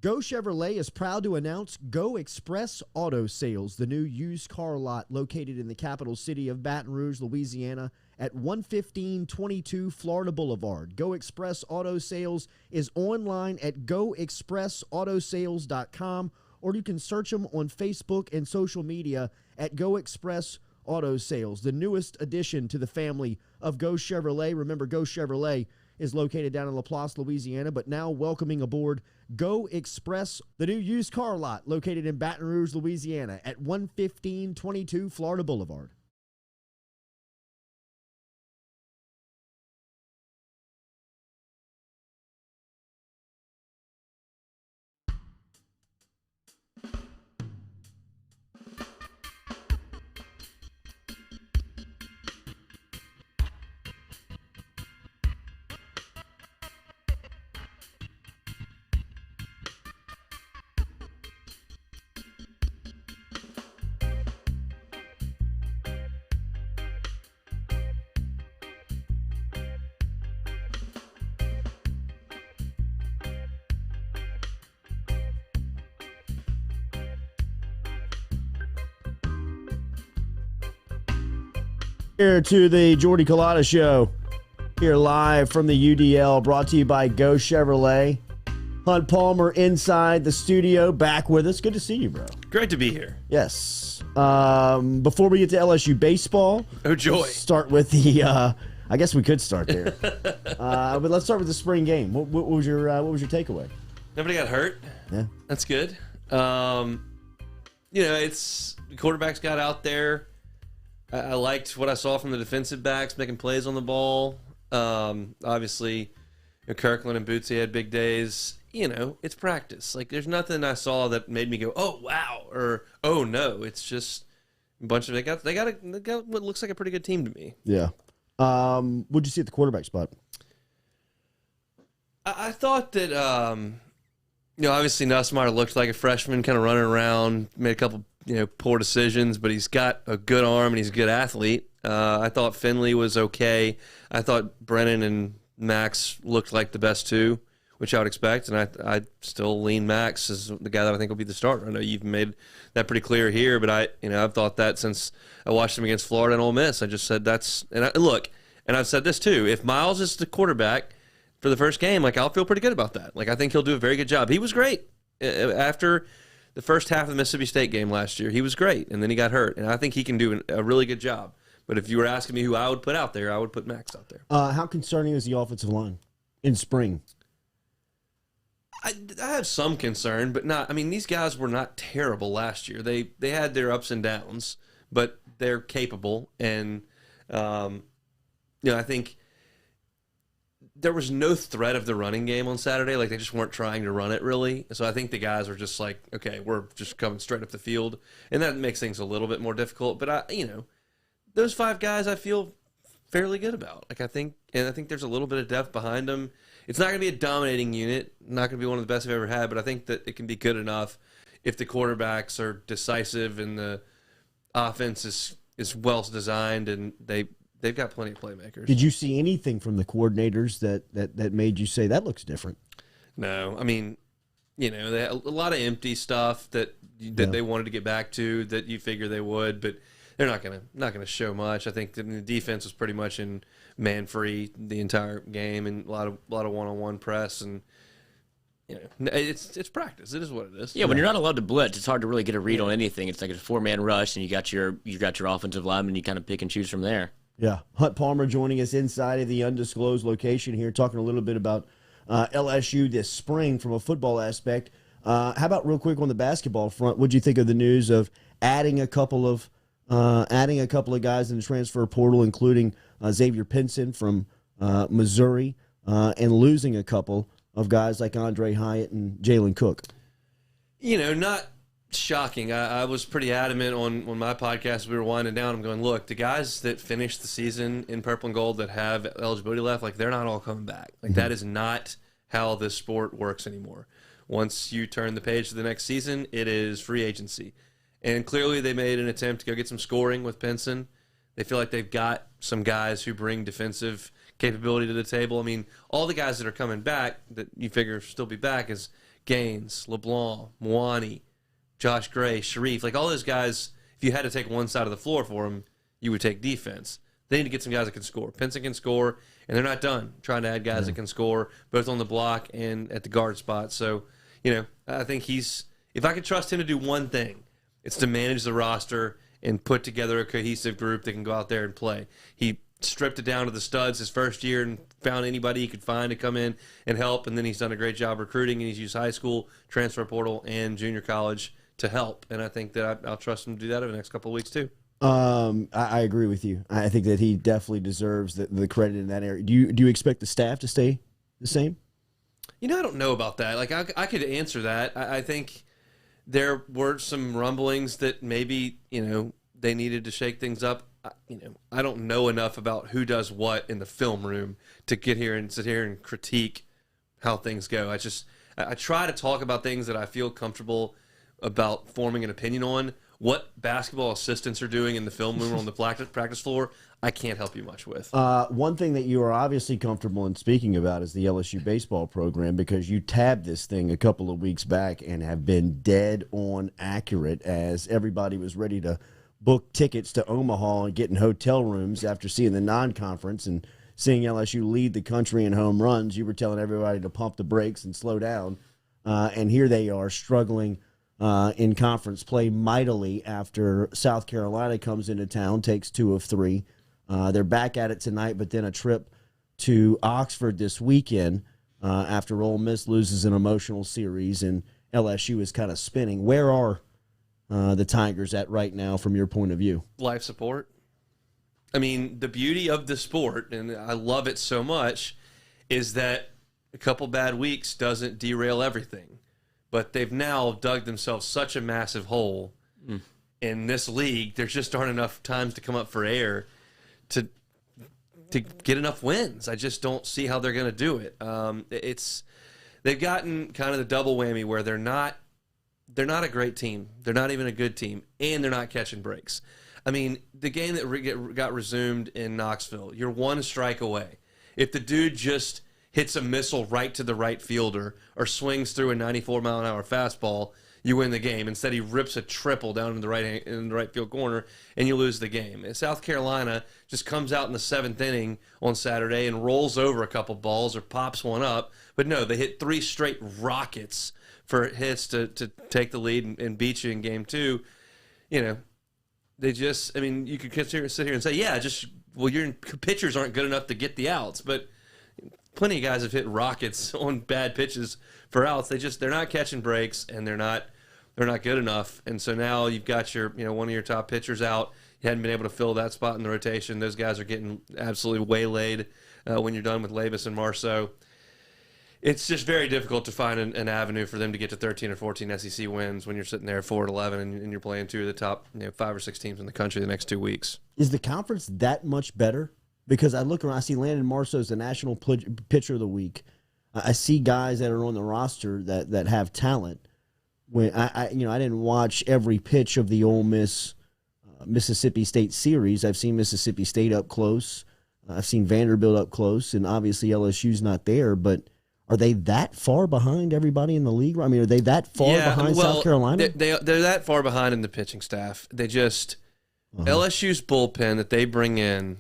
Go Chevrolet is proud to announce Go Express Auto Sales, the new used car lot located in the capital city of Baton Rouge, Louisiana, at 11522 Florida Boulevard. Go Express Auto Sales is online at goexpressautosales.com, or you can search them on Facebook and social media at Go Express Auto Sales, the newest addition to the family of Go Chevrolet. Remember, Go Chevrolet is located down in LaPlace, Louisiana, but now welcoming aboard Go Express, the new used car lot located in Baton Rouge, Louisiana at 11522 Florida Boulevard. Here to the Jordy Culotta Show. Here live from the UDL, brought to you by Go Chevrolet. Hunt Palmer inside the studio, back with us. Good to see you, bro. Great to be here. Yes. Before we get to LSU baseball, oh joy, start with the. I guess we could start there, but let's start with the spring game. What was your takeaway? Nobody got hurt. Yeah, that's good. It's the quarterbacks got out there. I liked what I saw from the defensive backs making plays on the ball. Obviously, Kirkland and Bootsy had big days. It's practice. Like, there's nothing I saw that made me go, "Oh wow," or "Oh no." It's just a bunch of they got what looks like a pretty good team to me. Yeah. What'd you see at the quarterback spot? I thought that obviously Nussmeier looked like a freshman, kind of running around, made a couple poor decisions, but he's got a good arm and he's a good athlete. I thought Finley was okay. I thought Brennan and Max looked like the best two, which I would expect, and I still lean Max as the guy that I think will be the starter. I know you've made that pretty clear here, but I've thought that since I watched him against Florida and Ole Miss. I just said that's – and I've said this too. If Miles is the quarterback for the first game, I'll feel pretty good about that. I think he'll do a very good job. He was great after the first half of the Mississippi State game last year. He was great, and then he got hurt, and I think he can do a really good job. But if you were asking me who I would put out there, I would put Max out there. How concerning is the offensive line in spring? I have some concern, but not. I mean, these guys were not terrible last year. They had their ups and downs, but they're capable. And I think there was no threat of the running game on Saturday. They just weren't trying to run it really. So I think the guys were just like, okay, we're just coming straight up the field, and that makes things a little bit more difficult. But those five guys I feel fairly good about. I think there's a little bit of depth behind them. It's not going to be a dominating unit, not going to be one of the best I've ever had, but I think that it can be good enough if the quarterbacks are decisive and the offense is well designed and they've got plenty of playmakers. Did you see anything from the coordinators that made you say that looks different? No, I mean, they had a lot of empty stuff that they wanted to get back to that you figure they would, but they're not gonna show much. I think the defense was pretty much in man free the entire game and a lot of one-on-one press, and it's practice. It is what it is. Yeah, when you're not allowed to blitz, it's hard to really get a read on anything. It's like a 4-man rush, and you got your offensive lineman. You kind of pick and choose from there. Yeah, Hunt Palmer joining us inside of the undisclosed location here, talking a little bit about LSU this spring from a football aspect. How about real quick on the basketball front? What'd you think of the news of adding a couple of guys in the transfer portal, including Xavier Pinson from Missouri, and losing a couple of guys like Andre Hyatt and Jalen Cook? Not shocking. I was pretty adamant on my podcast. We were winding down. I'm going, look, the guys that finish the season in purple and gold that have eligibility left, they're not all coming back. That is not how this sport works anymore. Once you turn the page to the next season, it is free agency. And clearly they made an attempt to go get some scoring with Pinson. They feel like they've got some guys who bring defensive capability to the table. I mean, all the guys that are coming back that you figure still be back is Gaines, LeBlanc, Mwani, Josh Gray, Sharif. All those guys, if you had to take one side of the floor for them, you would take defense. They need to get some guys that can score. Pinson can score, and they're not done trying to add guys that can score both on the block and at the guard spot. So, I think if I could trust him to do one thing, it's to manage the roster and put together a cohesive group that can go out there and play. He stripped it down to the studs his first year and found anybody he could find to come in and help, and then he's done a great job recruiting, and he's used high school, transfer portal, and junior college to help. And I think that I'll trust him to do that over the next couple of weeks too. I agree with you. I think that he definitely deserves the credit in that area. Do you expect the staff to stay the same? I don't know about that. I could answer that. I think there were some rumblings that maybe, they needed to shake things up. I don't know enough about who does what in the film room to get here and sit here and critique how things go. I try to talk about things that I feel comfortable about forming an opinion on. What basketball assistants are doing in the film room or on the practice floor, I can't help you much with. One thing that you are obviously comfortable in speaking about is the LSU baseball program, because you tabbed this thing a couple of weeks back and have been dead on accurate as everybody was ready to book tickets to Omaha and getting hotel rooms after seeing the non-conference and seeing LSU lead the country in home runs. You were telling everybody to pump the brakes and slow down. And here they are struggling in conference play mightily after South Carolina comes into town, takes 2 of 3. They're back at it tonight, but then a trip to Oxford this weekend after Ole Miss loses an emotional series and LSU is kind of spinning. Where are the Tigers at right now from your point of view? Life support. I mean, the beauty of the sport, and I love it so much, is that a couple bad weeks doesn't derail everything. But they've now dug themselves such a massive hole in this league. There just aren't enough times to come up for air to get enough wins. I just don't see how they're going to do it. They've gotten kind of the double whammy where they're not a great team. They're not even a good team, and they're not catching breaks. I mean, the game that got resumed in Knoxville, you're 1 strike away. If the dude just hits a missile right to the right fielder or swings through a 94-mile-an-hour fastball, you win the game. Instead, he rips a triple down in the right field corner, and you lose the game. And South Carolina just comes out in the 7th inning on Saturday and rolls over a couple balls or pops one up. But no, they hit 3 straight rockets for hits to take the lead and beat you in game 2. You know, they just, I mean, you could sit here and say, yeah, your pitchers aren't good enough to get the outs. But plenty of guys have hit rockets on bad pitches for outs. They're not catching breaks, and they're not good enough. And so now you've got one of your top pitchers out. You hadn't been able to fill that spot in the rotation. Those guys are getting absolutely waylaid when you're done with Labus and Marceau. It's just very difficult to find an avenue for them to get to 13 or 14 SEC wins when you're sitting there 4-11 and you're playing 2 of the top 5 or 6 teams in the country the next 2 weeks. Is the conference that much better? Because I look around, I see Landon Marceau's the national pitcher of the week. I see guys that are on the roster that have talent. When I didn't watch every pitch of the Ole Miss Mississippi State series. I've seen Mississippi State up close. I've seen Vanderbilt up close, and obviously LSU's not there. But are they that far behind everybody in the league? I mean, are they that far behind South Carolina? They're that far behind in the pitching staff. They just LSU's bullpen that they bring in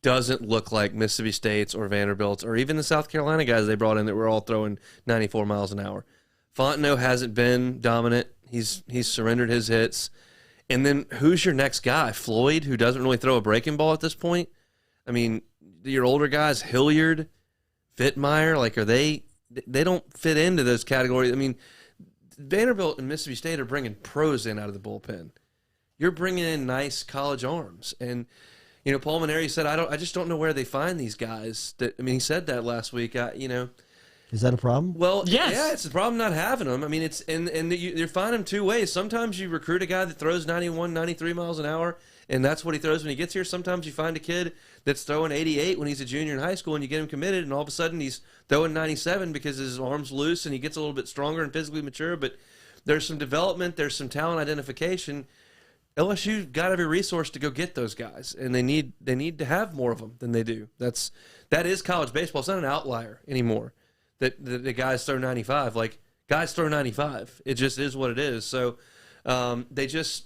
doesn't look like Mississippi State's or Vanderbilt's or even the South Carolina guys they brought in that were all throwing 94 miles an hour. Fontenot hasn't been dominant. He's surrendered his hits. And then who's your next guy? Floyd, who doesn't really throw a breaking ball at this point? I mean, your older guys, Hilliard, Vittmeyer, like, are they don't fit into those categories. I mean, Vanderbilt and Mississippi State are bringing pros in out of the bullpen. You're bringing in nice college arms. And Paul Maneri said, I just don't know where they find these guys. He said that last week. Is that a problem? Well, yes. Yeah, it's a problem not having them. I mean, it's and you find them 2 ways. Sometimes you recruit a guy that throws 91, 93 miles an hour, and that's what he throws when he gets here. Sometimes you find a kid that's throwing 88 when he's a junior in high school, and you get him committed, and all of a sudden he's throwing 97 because his arm's loose and he gets a little bit stronger and physically mature. But there's some development, there's some talent identification. LSU got every resource to go get those guys, and they need to have more of them than they do. That is college baseball. It's not an outlier anymore. That the guys throw 95. Like, guys throw 95. It just is what it is. So they just,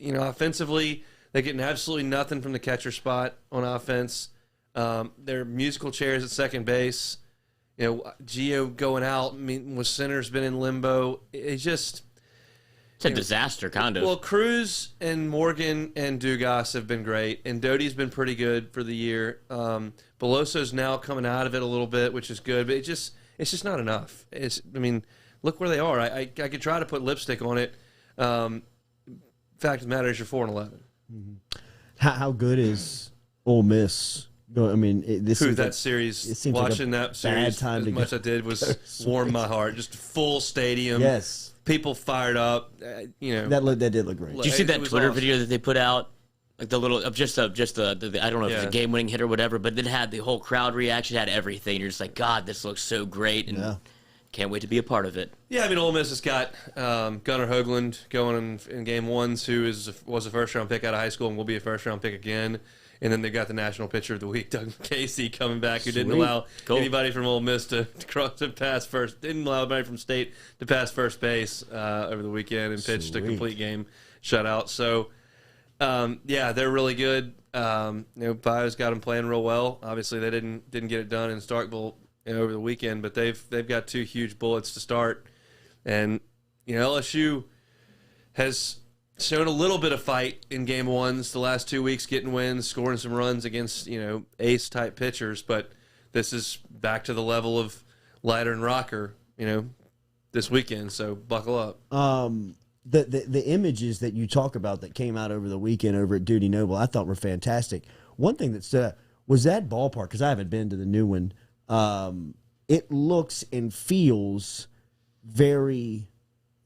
offensively, they're getting absolutely nothing from the catcher spot on offense. They're musical chairs at second base. Gio going out. I mean, with center's been in limbo. It's just... It's a disaster, kind of. Well, Cruz and Morgan and Dugas have been great, and Doty's been pretty good for the year. Beloso's now coming out of it a little bit, which is good, but it's just not enough. Look where they are. I could try to put lipstick on it. Fact of the matter is, you're 4-11. Mm-hmm. How good is Ole Miss? I mean, series, watching that series as much as I did was warm my heart. Just a full stadium. Yes. People fired up, That did look great. Did you see that Twitter awesome. video that they put out? Like the little of just the I don't know if it's a game-winning hit or whatever, but it had the whole crowd reaction, had everything. You're just like, God, this looks so great, and can't wait to be a part of it. Yeah, I mean, Ole Miss has got Gunnar Hoagland going in game 1, who was a first-round pick out of high school and will be a first-round pick again. And then they got the National Pitcher of the Week, Doug Casey, coming back, who didn't allow anybody from Ole Miss to pass first. Didn't allow anybody from State to pass first base over the weekend and pitched a complete game shutout. So Yeah, they're really good. Bio's got them playing real well. Obviously, they didn't get it done in Starkville over the weekend, but they've got 2 huge bullets to start. And LSU has shown a little bit of fight in game ones the last 2 weeks, getting wins, scoring some runs against ace type pitchers. But this is back to the level of Leiter and Rocker, this weekend. So buckle up. The images that you talk about that came out over the weekend over at Duty Noble, I thought were fantastic. One thing that stood out was that ballpark, because I haven't been to the new one. It looks and feels very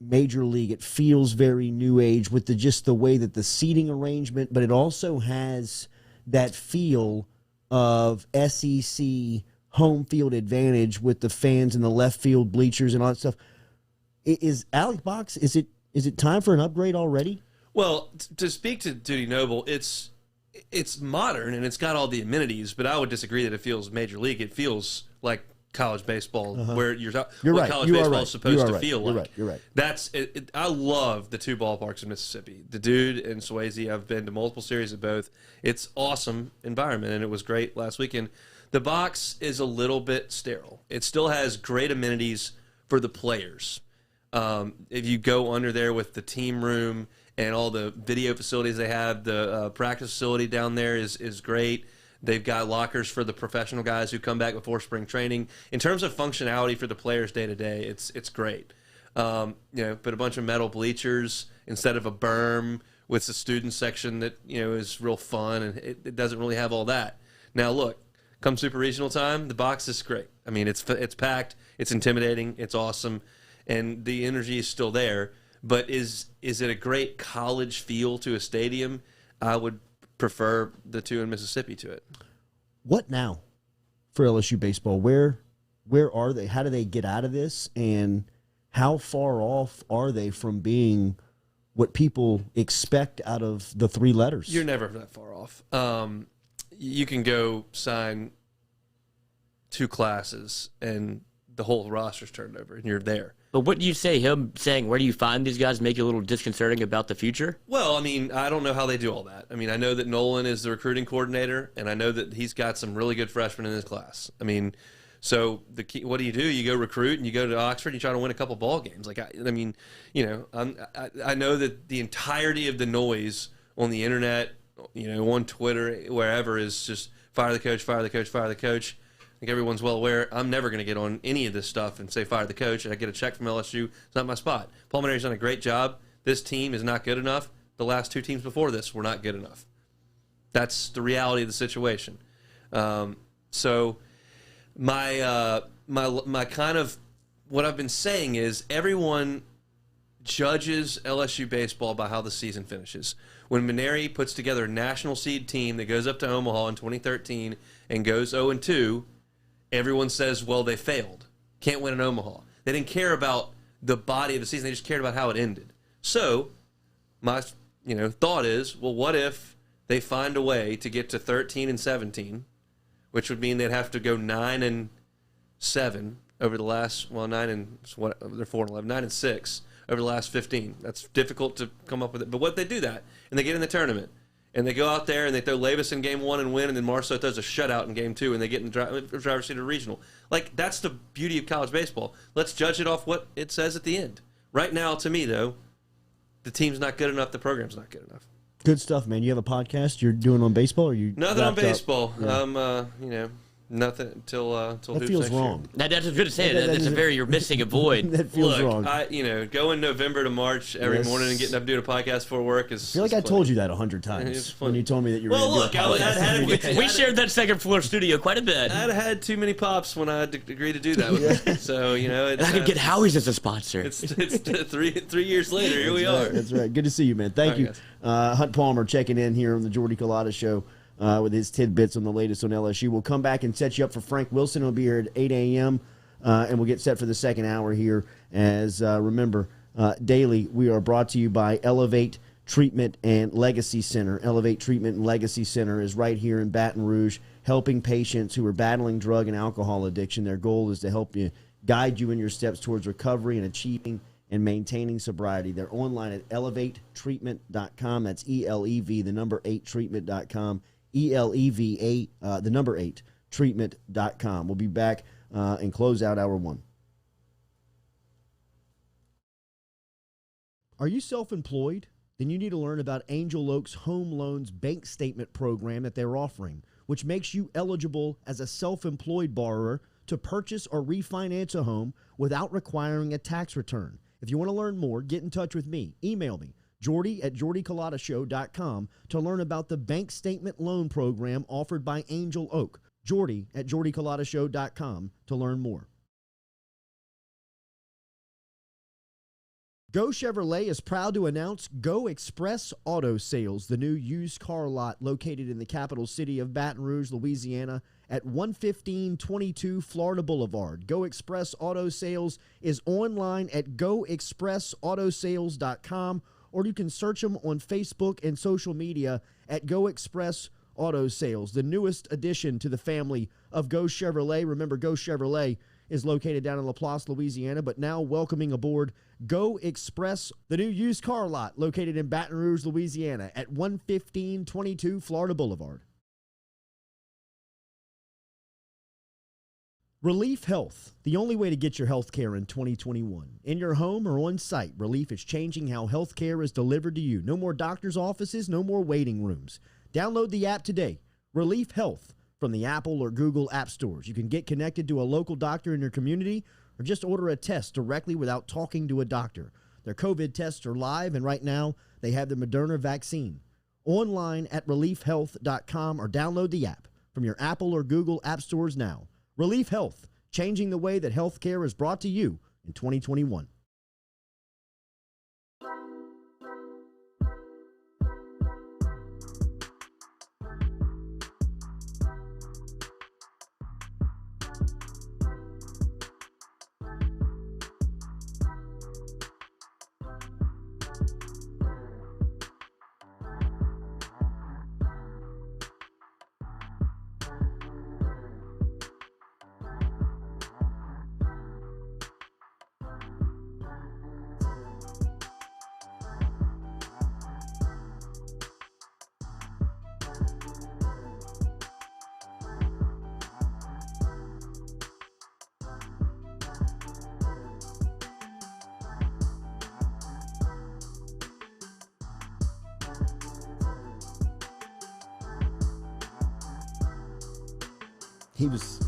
major league. It feels very new age with just the way that the seating arrangement, but it also has that feel of SEC home field advantage with the fans in the left field bleachers and all that stuff. Is Alex Box, is it time for an upgrade already? Well, to speak to Duty Noble, it's modern and it's got all the amenities, but I would disagree that it feels major league. It feels like college baseball, where you're right. College You are baseball right. is supposed You are to right. feel You're like. right. You're right. That's it. I love the 2 ballparks in Mississippi. The Dude and Swayze. I've been to multiple series of both. It's awesome environment, and it was great last weekend. The box is a little bit sterile. It still has great amenities for the players. If you go under there with the team room and all the video facilities they have, the practice facility down there is great. They've got lockers for the professional guys who come back before spring training. In terms of functionality for the players day to day, it's great. But a bunch of metal bleachers instead of a berm with the student section that is real fun, and it doesn't really have all that. Now look, come Super Regional time, the box is great. I mean, it's packed, it's intimidating, it's awesome, and the energy is still there. But is it a great college feel to a stadium? I would prefer the 2 in Mississippi to it. What now for LSU baseball? Where are they? How do they get out of this? And how far off are they from being what people expect out of the 3 letters? You're never that far off. You can go sign 2 classes and the whole roster's turned over and you're there. But what do you say? Him saying, where do you find these guys, make you a little disconcerting about the future? Well, I mean, I don't know how they do all that. I mean, I know that Nolan is the recruiting coordinator, and I know that he's got some really good freshmen in his class. I mean, so the key, what do? You go recruit and you go to Oxford and you try to win a couple ball games. Like, I mean, I know that the entirety of the noise on the internet, on Twitter, wherever, is just fire the coach, fire the coach, fire the coach. I think everyone's well aware. I'm never going to get on any of this stuff and say fire the coach. I get a check from LSU. It's not my spot. Paul Mainieri's done a great job. This team is not good enough. The last 2 teams before this were not good enough. That's the reality of the situation. So my kind of what I've been saying is everyone judges LSU baseball by how the season finishes. When Mainieri puts together a national seed team that goes up to Omaha in 2013 and goes 0-2, everyone says, well, they failed. Can't win in Omaha. They didn't care about the body of the season. They just cared about how it ended. So my thought is, well, what if they find a way to get to 13-17, which would mean they'd have to go 9-7 over the last, well, 9-6 over the last 15. That's difficult to come up with it. But what they do that, and they get in the tournament, and they go out there and they throw Levis in game 1 and win, and then Marceau throws a shutout in game 2, and they get in the driver's seat of the regional. Like, that's the beauty of college baseball. Let's judge it off what it says at the end. Right now, to me, though, the team's not good enough. The program's not good enough. Good stuff, man. You have a podcast you're doing on baseball, or you nothing on wrapped up? baseball. Yeah. Nothing until That hoops feels next year. wrong. That's good to say. You're missing a void. That feels Look, wrong. Going November to March every Yes. morning and getting up doing a podcast before work is. I feel like I told you that 100 It's times funny. when you told me that you were Well, going look, to do a I'd podcast. had We shared that second floor studio quite a bit. I'd had too many pops when I agreed to do that with me. So it's, I could get Howie's as a sponsor. It's 3 years later. Here we are. That's right. Good to see you, man. Thank All you. right, Hunt Palmer checking in here on the Jordy Culotta Show with his tidbits on the latest on LSU. We'll come back and set you up for Frank Wilson. He'll be here at 8 a.m., and we'll get set for the second hour here. As remember, daily we are brought to you by Elevate Treatment and Legacy Center. Elevate Treatment and Legacy Center is right here in Baton Rouge, helping patients who are battling drug and alcohol addiction. Their goal is to help you, guide you in your steps towards recovery and achieving and maintaining sobriety. They're online at elevatetreatment.com. That's ELEV, the number 8treatment.com. ELEVA, the number 8 treatment.com. We'll be back and close out hour 1. Are you self-employed? Then you need to learn about Angel Oak's Home Loans Bank Statement program that they're offering, which makes you eligible as a self-employed borrower to purchase or refinance a home without requiring a tax return. If you want to learn more, get in touch with me. Email me, Jordy at jordyculotta.show.com, to learn about the bank statement loan program offered by Angel Oak. Jordy at jordyculotta.show.com to learn more. Go Chevrolet is proud to announce Go Express Auto Sales, the new used car lot located in the capital city of Baton Rouge, Louisiana, at 11522 Florida Boulevard. Go Express Auto Sales is online at goexpressautosales.com, or you can search them on Facebook and social media at Go Express Auto Sales, the newest addition to the family of Go Chevrolet. Remember, Go Chevrolet is located down in Laplace, Louisiana, but now welcoming aboard Go Express, the new used car lot located in Baton Rouge, Louisiana at 11522 Florida Boulevard. Relief Health, the only way to get your health care in 2021. In your home or on site, Relief is changing how health care is delivered to you. No more doctor's offices, no more waiting rooms. Download the app today, Relief Health, from the Apple or Google app stores. You can get connected to a local doctor in your community or just order a test directly without talking to a doctor. Their COVID tests are live, and right now they have the Moderna vaccine. Online at reliefhealth.com or download the app from your Apple or Google app stores now. Relief Health, changing the way that healthcare is brought to you in 2021. He was...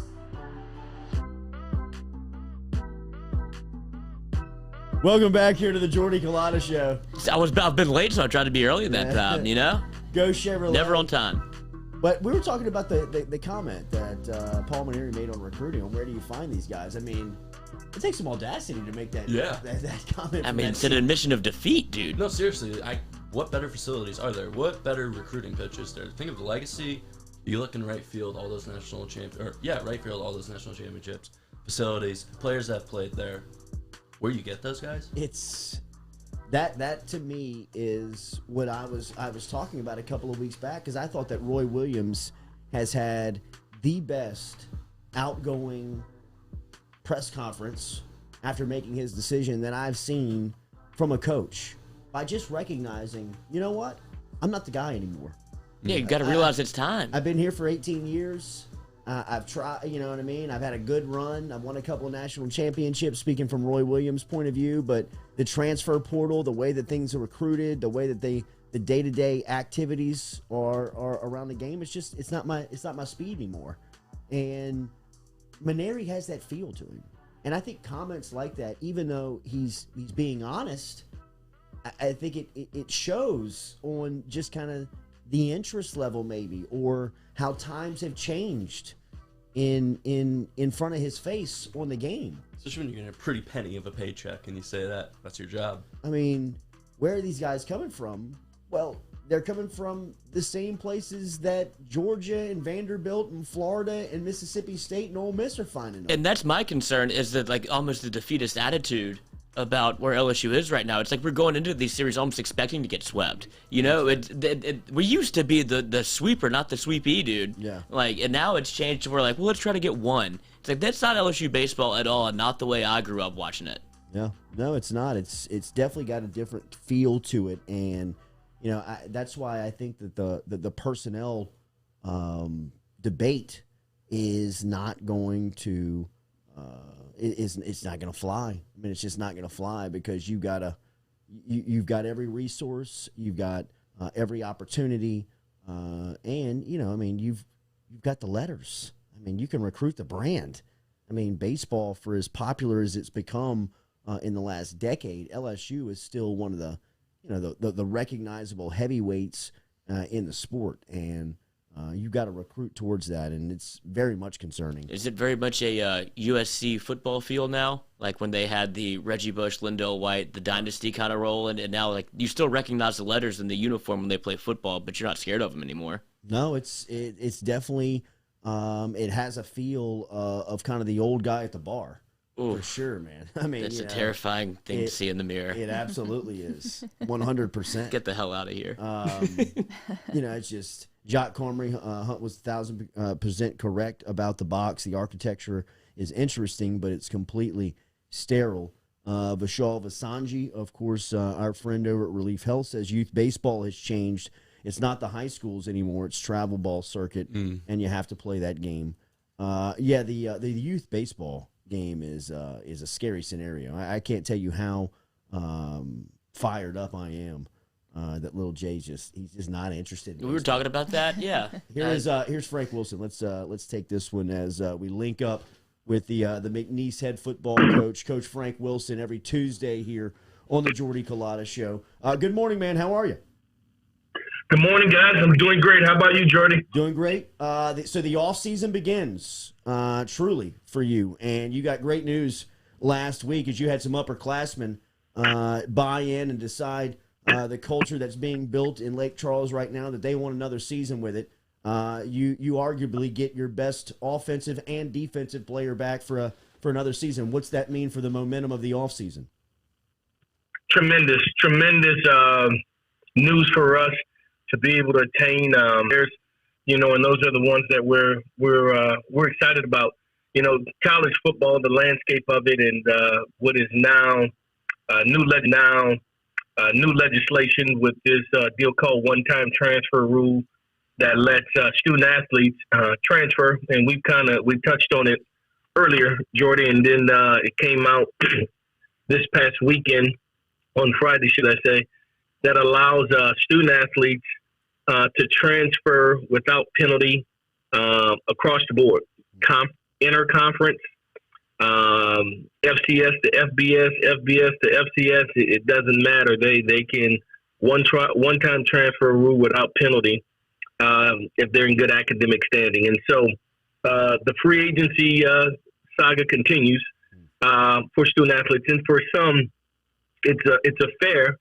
Welcome back here to the Jordy Culotta Show. I've been late, so I tried to be early that time, you know? Go Chevrolet. Never on time. But we were talking about the comment that Paul Maneri made on recruiting, on where do you find these guys? I mean, it takes some audacity to make that, that comment. I mean, it's an admission of defeat, dude. No, seriously. What better facilities are there? What better recruiting pitch is there? Think of the legacy. You look in right field, all those national right field, all those national championships, facilities, players that have played there. Where you get those guys? It's that to me is what I was talking about a couple of weeks back, because I thought that Roy Williams has had the best outgoing press conference after making his decision that I've seen from a coach, by just recognizing, you know what, I'm not the guy anymore. Yeah, you got to realize it's time. I've been here for 18 years. I've tried, you know what I mean? I've had a good run. I've won a couple of national championships, speaking from Roy Williams' point of view. But the transfer portal, the way that things are recruited, the way that the day-to-day activities are around the game, it's not my speed anymore. And Maneri has that feel to him. And I think comments like that, even though he's being honest, I think it shows on just kind of the interest level, maybe, or how times have changed in front of his face on the game. Especially when you're getting a pretty penny of a paycheck and you say that's your job. I mean, where are these guys coming from? Well, they're coming from the same places that Georgia and Vanderbilt and Florida and Mississippi State and Ole Miss are finding them. And that's my concern, is that like almost the defeatist attitude about where LSU is right now. It's like we're going into these series almost expecting to get swept. You know, we used to be the sweeper, not the sweepy dude. Yeah. Like, and now it's changed to where like, well, let's try to get one. It's like, that's not LSU baseball at all, and not the way I grew up watching it. Yeah, no, it's not. It's definitely got a different feel to it, and that's why I think that the personnel debate is not going to it's not going to fly. I mean, it's just not going to fly because you've got every resource, you've got every opportunity, and I mean, you've got the letters. I mean, you can recruit the brand. I mean, baseball, for as popular as it's become in the last decade, LSU is still one of the recognizable heavyweights in the sport, and you've got to recruit towards that, and it's very much concerning. Is it very much a USC football feel now? Like when they had the Reggie Bush, Lindell White, the dynasty kind of role, and now like you still recognize the letters in the uniform when they play football, but you're not scared of them anymore. No, it's definitely it has a feel of kind of the old guy at the bar. Ooh, for sure, man. I mean, it's a terrifying thing to see in the mirror. It absolutely is, 100%. Get the hell out of here. It's just Jock Cormery Hunt was 1,000% correct about the box. The architecture is interesting, but it's completely sterile. Vishal Vasanji, of course, our friend over at Relief Health, says youth baseball has changed. It's not the high schools anymore. It's travel ball circuit, and you have to play that game. The youth baseball game is a scary scenario. I can't tell you how fired up I am. That little Jay's he's just not interested. We were talking about that, yeah. Here's Frank Wilson. Let's take this one as we link up with the McNeese head football coach, Coach Frank Wilson, every Tuesday here on the Jordy Culotta Show. Good morning, man. How are you? Good morning, guys. I'm doing great. How about you, Jordy? Doing great. So the off season begins truly for you, and you got great news last week as you had some upperclassmen buy in and decide the culture that's being built in Lake Charles right now that they want another season with it. You arguably get your best offensive and defensive player back for another season. What's that mean for the momentum of the off season? Tremendous news for us to be able to attain. And those are the ones that we're excited about. College football, the landscape of it, and what is now new legislation with this deal called one-time transfer rule that lets student athletes transfer. And we touched on it earlier, Jordy, and then it came out this past weekend on Friday, should I say, that allows student athletes to transfer without penalty across the board, interconference, FCS to FBS, FBS to FCS. It doesn't matter. They can one-time transfer rule without penalty if they're in good academic standing. And so the free agency saga continues for student athletes, and for some, it's a fair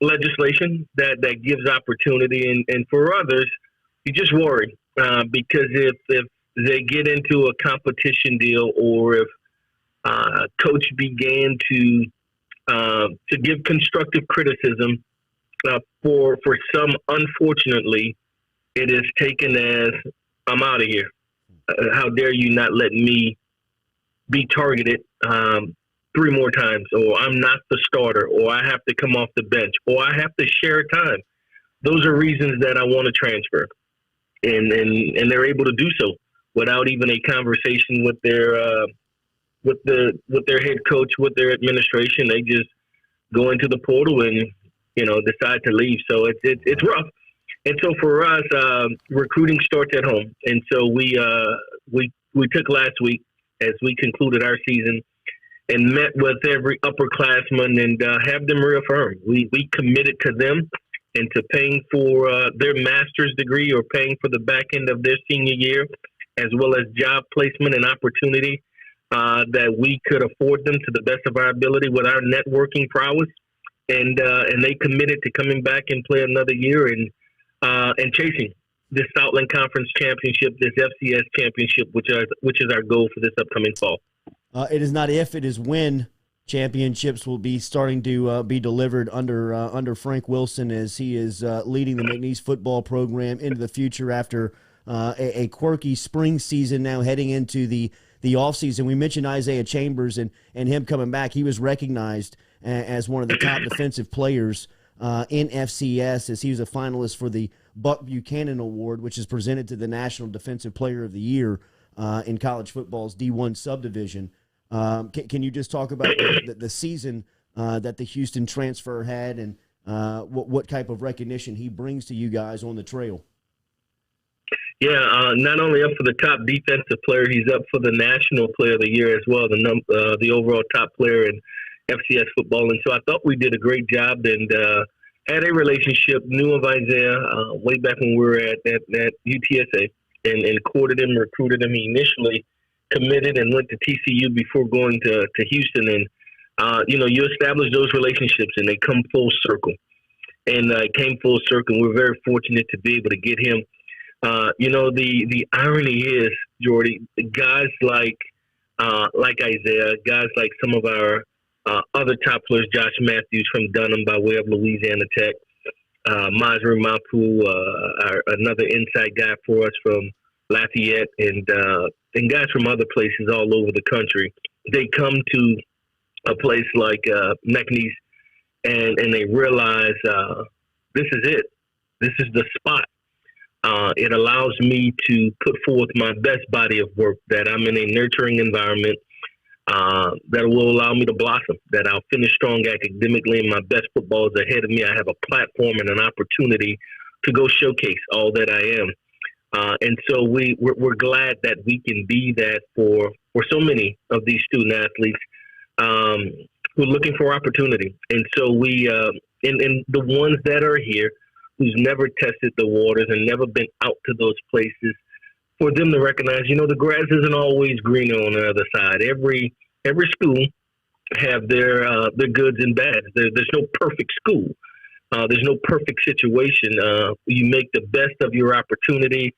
legislation that gives opportunity, and for others, you just worry because if they get into a competition deal, or if coach began to give constructive criticism, for some, unfortunately, it is taken as, I'm out of here. How dare you not let me be targeted 3 more times, or I'm not the starter, or I have to come off the bench, or I have to share time. Those are reasons that I want to transfer. And they're able to do so without even a conversation with their head coach, with their administration. They just go into the portal and decide to leave. So it's rough. And so for us, recruiting starts at home. And so we took last week, as we concluded our season, and met with every upperclassman and have them reaffirm. We committed to them and to paying for their master's degree, or paying for the back end of their senior year, as well as job placement and opportunity, that we could afford them to the best of our ability with our networking prowess. And they committed to coming back and play another year and chasing this Southland Conference championship, this FCS championship, which is our goal for this upcoming fall. It is not if, it is when championships will be starting to be delivered under Frank Wilson, as he is leading the McNeese football program into the future after a quirky spring season, now heading into the the offseason. We mentioned Isaiah Chambers and him coming back. He was recognized as one of the top defensive players in FCS, as he was a finalist for the Buck Buchanan Award, which is presented to the National Defensive Player of the Year in college football's D1 subdivision. Can you just talk about the season that the Houston transfer had, and what type of recognition he brings to you guys on the trail? Yeah, not only up for the top defensive player, he's up for the National Player of the Year as well, the overall top player in FCS football. And so I thought we did a great job, and had a relationship, knew of Isaiah way back when we were at UTSA, and courted him, recruited him. He initially committed and went to TCU before going to Houston. And, you establish those relationships, and they come full circle. And it came full circle. We're very fortunate to be able to get him. The irony is, Jordy, guys like Isaiah, guys like some of our other top players, Josh Matthews from Dunham by way of Louisiana Tech, Masri Mapu, another inside guy for us from Lafayette, and guys from other places all over the country. They come to a place like McNeese, and they realize this is it. This is the spot. It allows me to put forth my best body of work, that I'm in a nurturing environment that will allow me to blossom, that I'll finish strong academically, and my best football is ahead of me. I have a platform and an opportunity to go showcase all that I am. And so we're glad that we can be that for so many of these student athletes who are looking for opportunity. And so we, and the ones that are here who's never tested the waters and never been out to those places, for them to recognize, the grass isn't always greener on the other side. Every school have their goods and bads. There's no perfect school. There's no perfect situation. You make the best of your opportunity,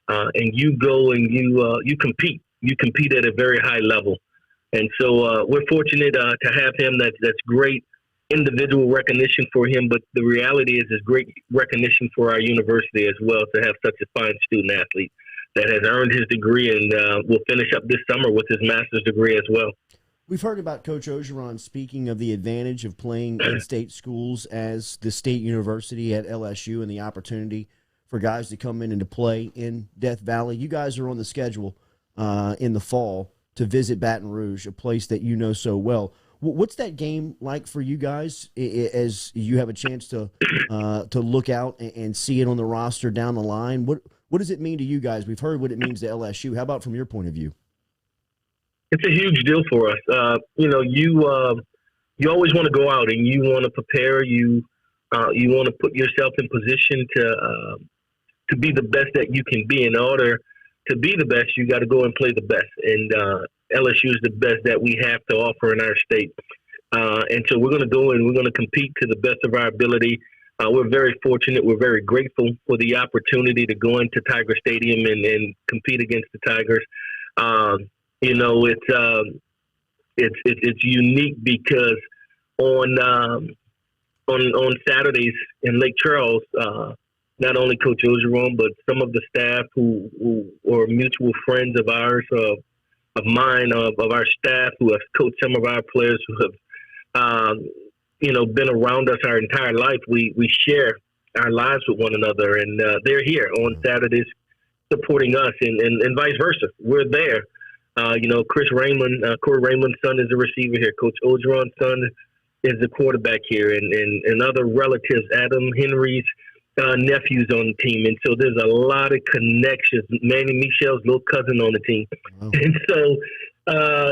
and you go and you compete. You compete at a very high level. And so we're fortunate to have him. That's great individual recognition for him, but the reality is great recognition for our university as well, to have such a fine student athlete that has earned his degree and will finish up this summer with his master's degree as well. We've heard about Coach Ogeron speaking of the advantage of playing in-state schools as the state university at LSU, and the opportunity for guys to come in and to play in Death Valley. You guys are on the schedule in the fall to visit Baton Rouge, a place that you know so well. What's that game like for you guys, as you have a chance to look out and see it on the roster down the line? What does it mean to you guys? We've heard what it means to LSU. How about from your point of view? It's a huge deal for us. You always want to go out and you want to prepare. You want to put yourself in position to be the best that you can be. In order to be the best, you got to go and play the best. And LSU is the best that we have to offer in our state. And so we're going to go and we're going to compete to the best of our ability. We're very fortunate. We're very grateful for the opportunity to go into Tiger Stadium and compete against the Tigers. It's unique because on Saturdays in Lake Charles, not only Coach Ogeron, but some of the staff who are mutual friends of ours, of mine, of our staff, who have coached some of our players, who have been around us our entire life. We share our lives with one another, and they're here on Saturdays supporting us, and vice versa. We're there. Corey Raymond's son is a receiver here. Coach Ogeron's son is the quarterback here, and other relatives, Adam Henry's nephews on the team. And so there's a lot of connections. Manny Michel's little cousin on the team. Wow. And so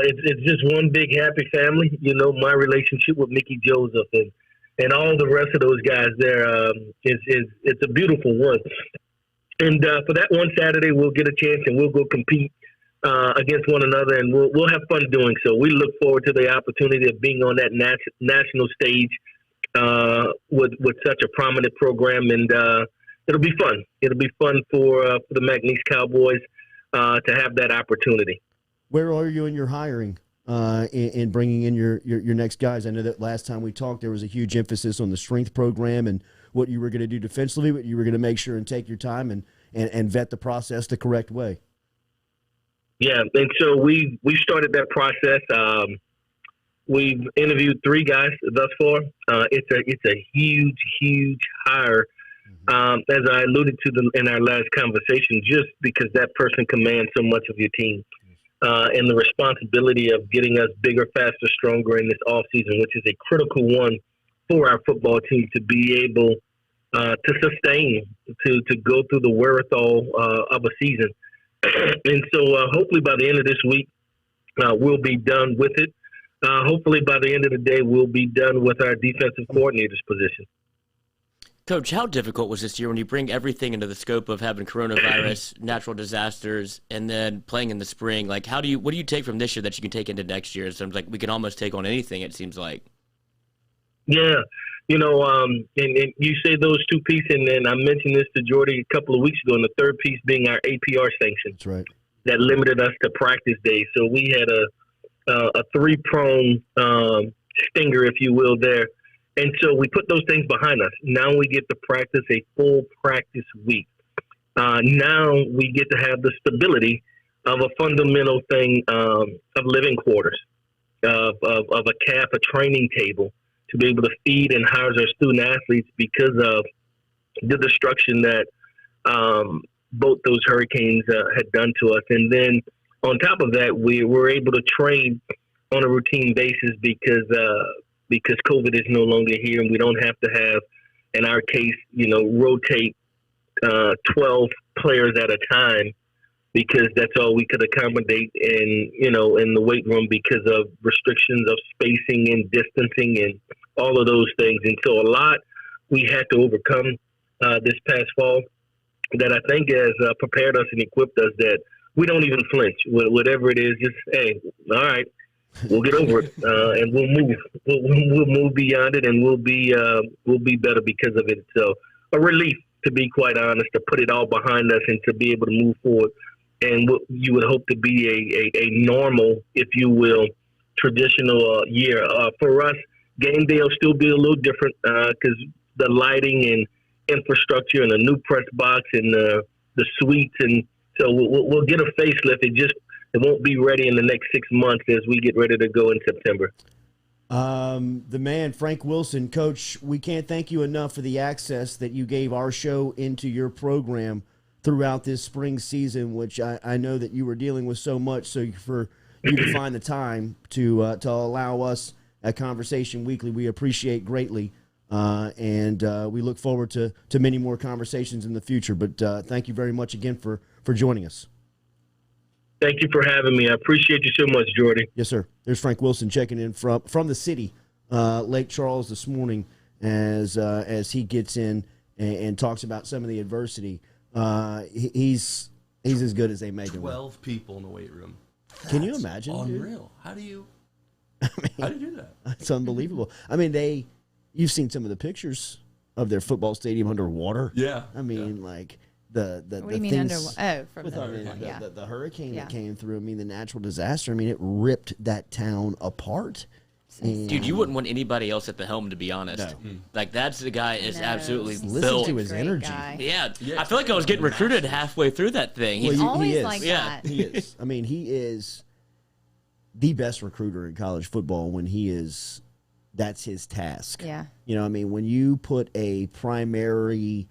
it's just one big happy family. My relationship with Mickey Joseph and all the rest of those guys there, it's a beautiful one. And for that one Saturday, we'll get a chance and we'll go compete against one another, and we'll have fun doing so. We look forward to the opportunity of being on that national stage with such a prominent program, and it'll be fun. It'll be fun for the McNeese Cowboys to have that opportunity. Where are you in your hiring in bringing in your next guys? I know that last time we talked, there was a huge emphasis on the strength program and what you were going to do defensively, but you were going to make sure and take your time and vet the process the correct way. Yeah, and so we started that process. We've interviewed 3 guys thus far. It's a huge hire. As I alluded to in our last conversation, just because that person commands so much of your team, and the responsibility of getting us bigger, faster, stronger in this offseason, which is a critical one for our football team to be able to sustain, to go through the wherewithal of a season. And so hopefully by the end of this week, we'll be done with it. Hopefully by the end of the day, we'll be done with our defensive coordinator's position. Coach, how difficult was this year when you bring everything into the scope of having coronavirus, natural disasters, and then playing in the spring? Like, what do you take from this year that you can take into next year? It seems like we can almost take on anything, it seems like. Yeah. And you say those 2 pieces, and then I mentioned this to Jordy a couple of weeks ago, and the third piece being our APR sanction. That's right. That limited us to practice days. So we had a 3-prong stinger, if you will, there. And so we put those things behind us. Now we get to practice a full practice week. Now we get to have the stability of a fundamental thing of living quarters, of a cap, a training table, to be able to feed and house our student athletes because of the destruction that both those hurricanes had done to us. And then on top of that, we were able to train on a routine basis because COVID is no longer here, and we don't have to have, in our case, rotate 12 players at a time, because that's all we could accommodate in the weight room because of restrictions of spacing and distancing and all of those things. And so a lot we had to overcome this past fall that I think has prepared us and equipped us that we don't even flinch. Whatever it is, just, hey, all right, we'll get over it, and we'll move. We'll move beyond it, and we'll be better because of it. So a relief, to be quite honest, to put it all behind us and to be able to move forward. And what you would hope to be a normal, if you will, traditional year. For us, game day will still be a little different because the lighting and infrastructure and a new press box and the suites, and so we'll get a facelift. It won't be ready in the next 6 months as we get ready to go in September. The man, Frank Wilson. Coach, we can't thank you enough for the access that you gave our show into your program throughout this spring season, which I know that you were dealing with so much. So for you to find the time to allow us a conversation weekly, we appreciate greatly. And we look forward to many more conversations in the future. But thank you very much again for joining us. Thank you for having me. I appreciate you so much, Jordy. Yes, sir. There's Frank Wilson checking in from the city, Lake Charles, this morning as he gets in and talks about some of the adversity. He's as good as they make him. 12 people in the weight room. Can you imagine? Unreal. Dude? How do you do that? It's unbelievable. I mean, you've seen some of the pictures of their football stadium underwater. Yeah. I mean, like the what do you mean things from the hurricane that came through. I mean, the natural disaster. I mean, it ripped that town apart. And Dude, you wouldn't want anybody else at the helm, to be honest. No. Like, that's the guy is absolutely Listen built. to his Great energy. guy. Yeah, I feel like I was getting recruited halfway through that thing. Well, He's he always is. like Yeah. that. He is. I mean, he is the best recruiter in college football when that's his task. Yeah. You know, I mean, when you put a primary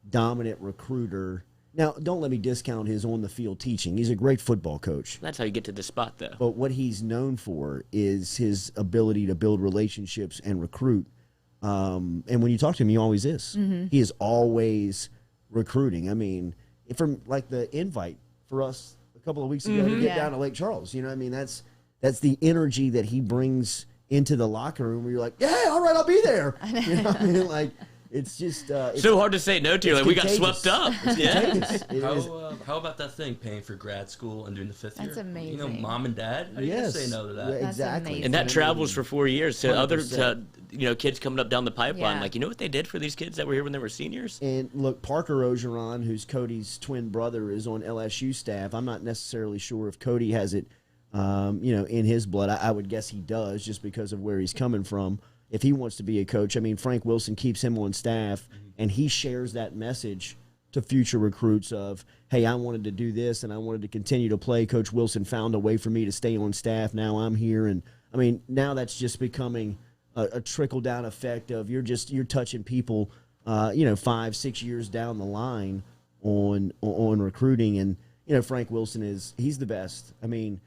dominant recruiter, now don't let me discount his on the field teaching. He's a great football coach. That's how you get to this spot, though. But what he's known for is his ability to build relationships and recruit. And when you talk to him, he always is. Mm-hmm. He is always recruiting. I mean, from like the invite for us a couple of weeks ago to get down to Lake Charles, you know, I mean, that's the energy that he brings into the locker room where you're like, yeah, all right, I'll be there. You know what I mean? Like, it's just it's so hard to say no to. Like, we got contagious. swept up. contagious. It is. How about that thing, paying for grad school and doing the 5th year? That's amazing. You know, mom and dad, how do you Yes. say no to that? Yeah, That's exactly. amazing. And that travels for 4 years to other 100%. kids coming up down the pipeline. Yeah. Like, you know what they did for these kids that were here when they were seniors? And look, Parker Ogeron, who's Cody's twin brother, is on LSU staff. I'm not necessarily sure if Cody has it, in his blood. I would guess he does, just because of where he's coming from. If he wants to be a coach, I mean, Frank Wilson keeps him on staff, and he shares that message to future recruits of, hey, I wanted to do this and I wanted to continue to play. Coach Wilson found a way for me to stay on staff. Now I'm here. And, I mean, now that's just becoming a trickle-down effect of you're touching people, 5-6 years down the line on recruiting. And, Frank Wilson he's the best. I mean,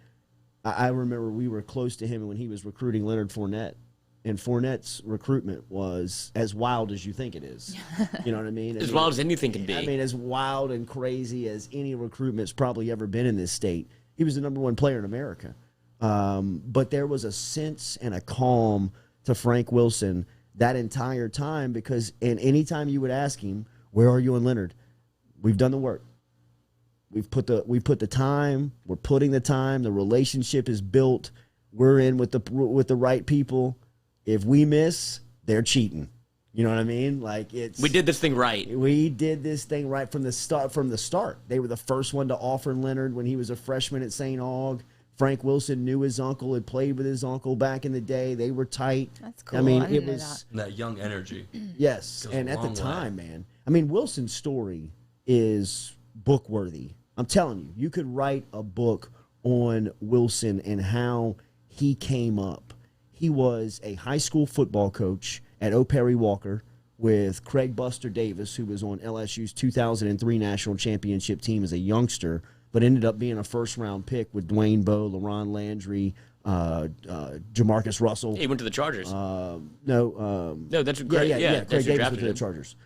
I remember we were close to him when he was recruiting Leonard Fournette. And Fournette's recruitment was as wild as you think it is. You know what I mean? As wild as anything can be. I mean, as wild and crazy as any recruitment's probably ever been in this state. He was the number one player in America. But there was a sense and a calm to Frank Wilson that entire time because anytime you would ask him, where are you and Leonard? We've done the work. We put the time. We're putting the time. The relationship is built. We're in with the right people. If we miss, they're cheating. You know what I mean? Like we did this thing right. We did this thing right from the start. They were the first one to offer Leonard when he was a freshman at St. Aug. Frank Wilson knew his uncle, had played with his uncle back in the day. They were tight. That's cool. I mean, didn't it know was That young energy. yes, Goes and a at the long time, way. man. I mean, Wilson's story is book worthy. I'm telling you, you could write a book on Wilson and how he came up. He was a high school football coach at O'Perry Walker with Craig Buster Davis, who was on LSU's 2003 national championship team as a youngster, but ended up being a first-round pick with Dwayne Bowe, LaRon Landry, Jamarcus Russell. He went to the Chargers. No, that's great. Yeah, Craig that's who Davis went drafted to the him. Chargers.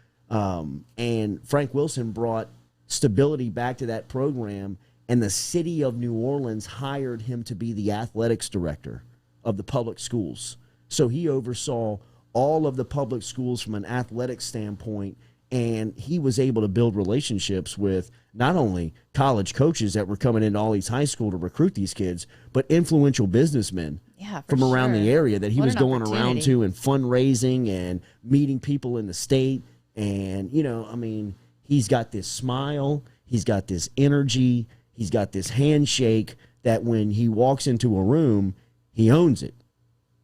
And Frank Wilson brought stability back to that program, and the city of New Orleans hired him to be the athletics director of the public schools. So he oversaw all of the public schools from an athletic standpoint, and he was able to build relationships with not only college coaches that were coming into all these high school to recruit these kids, but influential businessmen from around the area that he was going around to and fundraising and meeting people in the state. And, he's got this smile, he's got this energy, he's got this handshake that when he walks into a room, he owns it.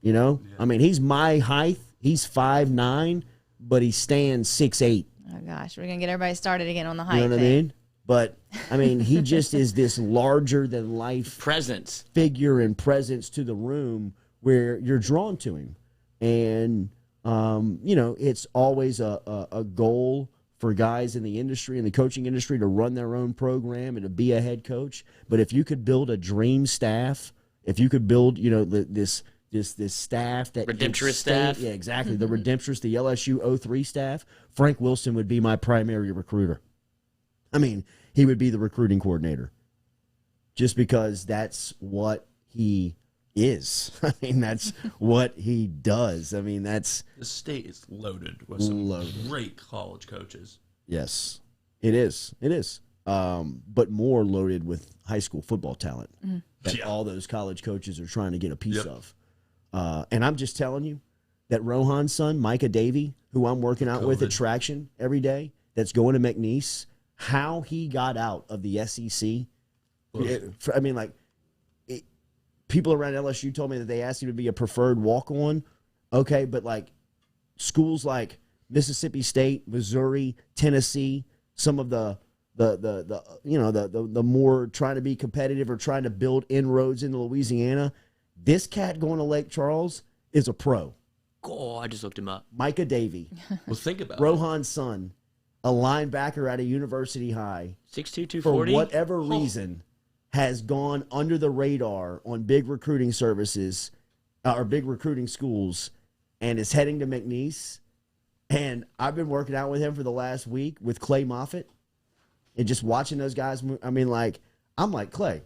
Yeah. I mean, he's my height. He's 5'9", but he stands 6'8". Oh, gosh. We're going to get everybody started again on the height You know what thing. I mean? But, he just is this larger-than-life Presence. figure and presence to the room where you're drawn to him. And, it's always a goal for guys in the industry, in the coaching industry, to run their own program and to be a head coach. But if you could build a dream staff, if you could build, this staff that Redemptorist staff. Yeah, exactly. The Redemptorist, the LSU 03 staff. Frank Wilson would be my primary recruiter. He would be the recruiting coordinator. Just because that's what he is. That's what he does. That's The state is loaded with some great college coaches. yes, it is. It is. But more loaded with high school football talent that all those college coaches are trying to get a piece of. And I'm just telling you that Rohan's son, Micah Davey, who I'm working out with at Traction every day, that's going to McNeese, how he got out of the SEC. People around LSU told me that they asked him to be a preferred walk-on. Okay, but schools like Mississippi State, Missouri, Tennessee, some of the more trying to be competitive or trying to build inroads into Louisiana, this cat going to Lake Charles is a pro. Oh, I just looked him up. Micah Davey, Well, think about it. Rohan's son, a linebacker at a University high, 6'2", for 240. whatever reason, has gone under the radar on big recruiting services or big recruiting schools and is heading to McNeese. And I've been working out with him for the last week with Clay Moffitt and just watching those guys move. I'm like, Clay,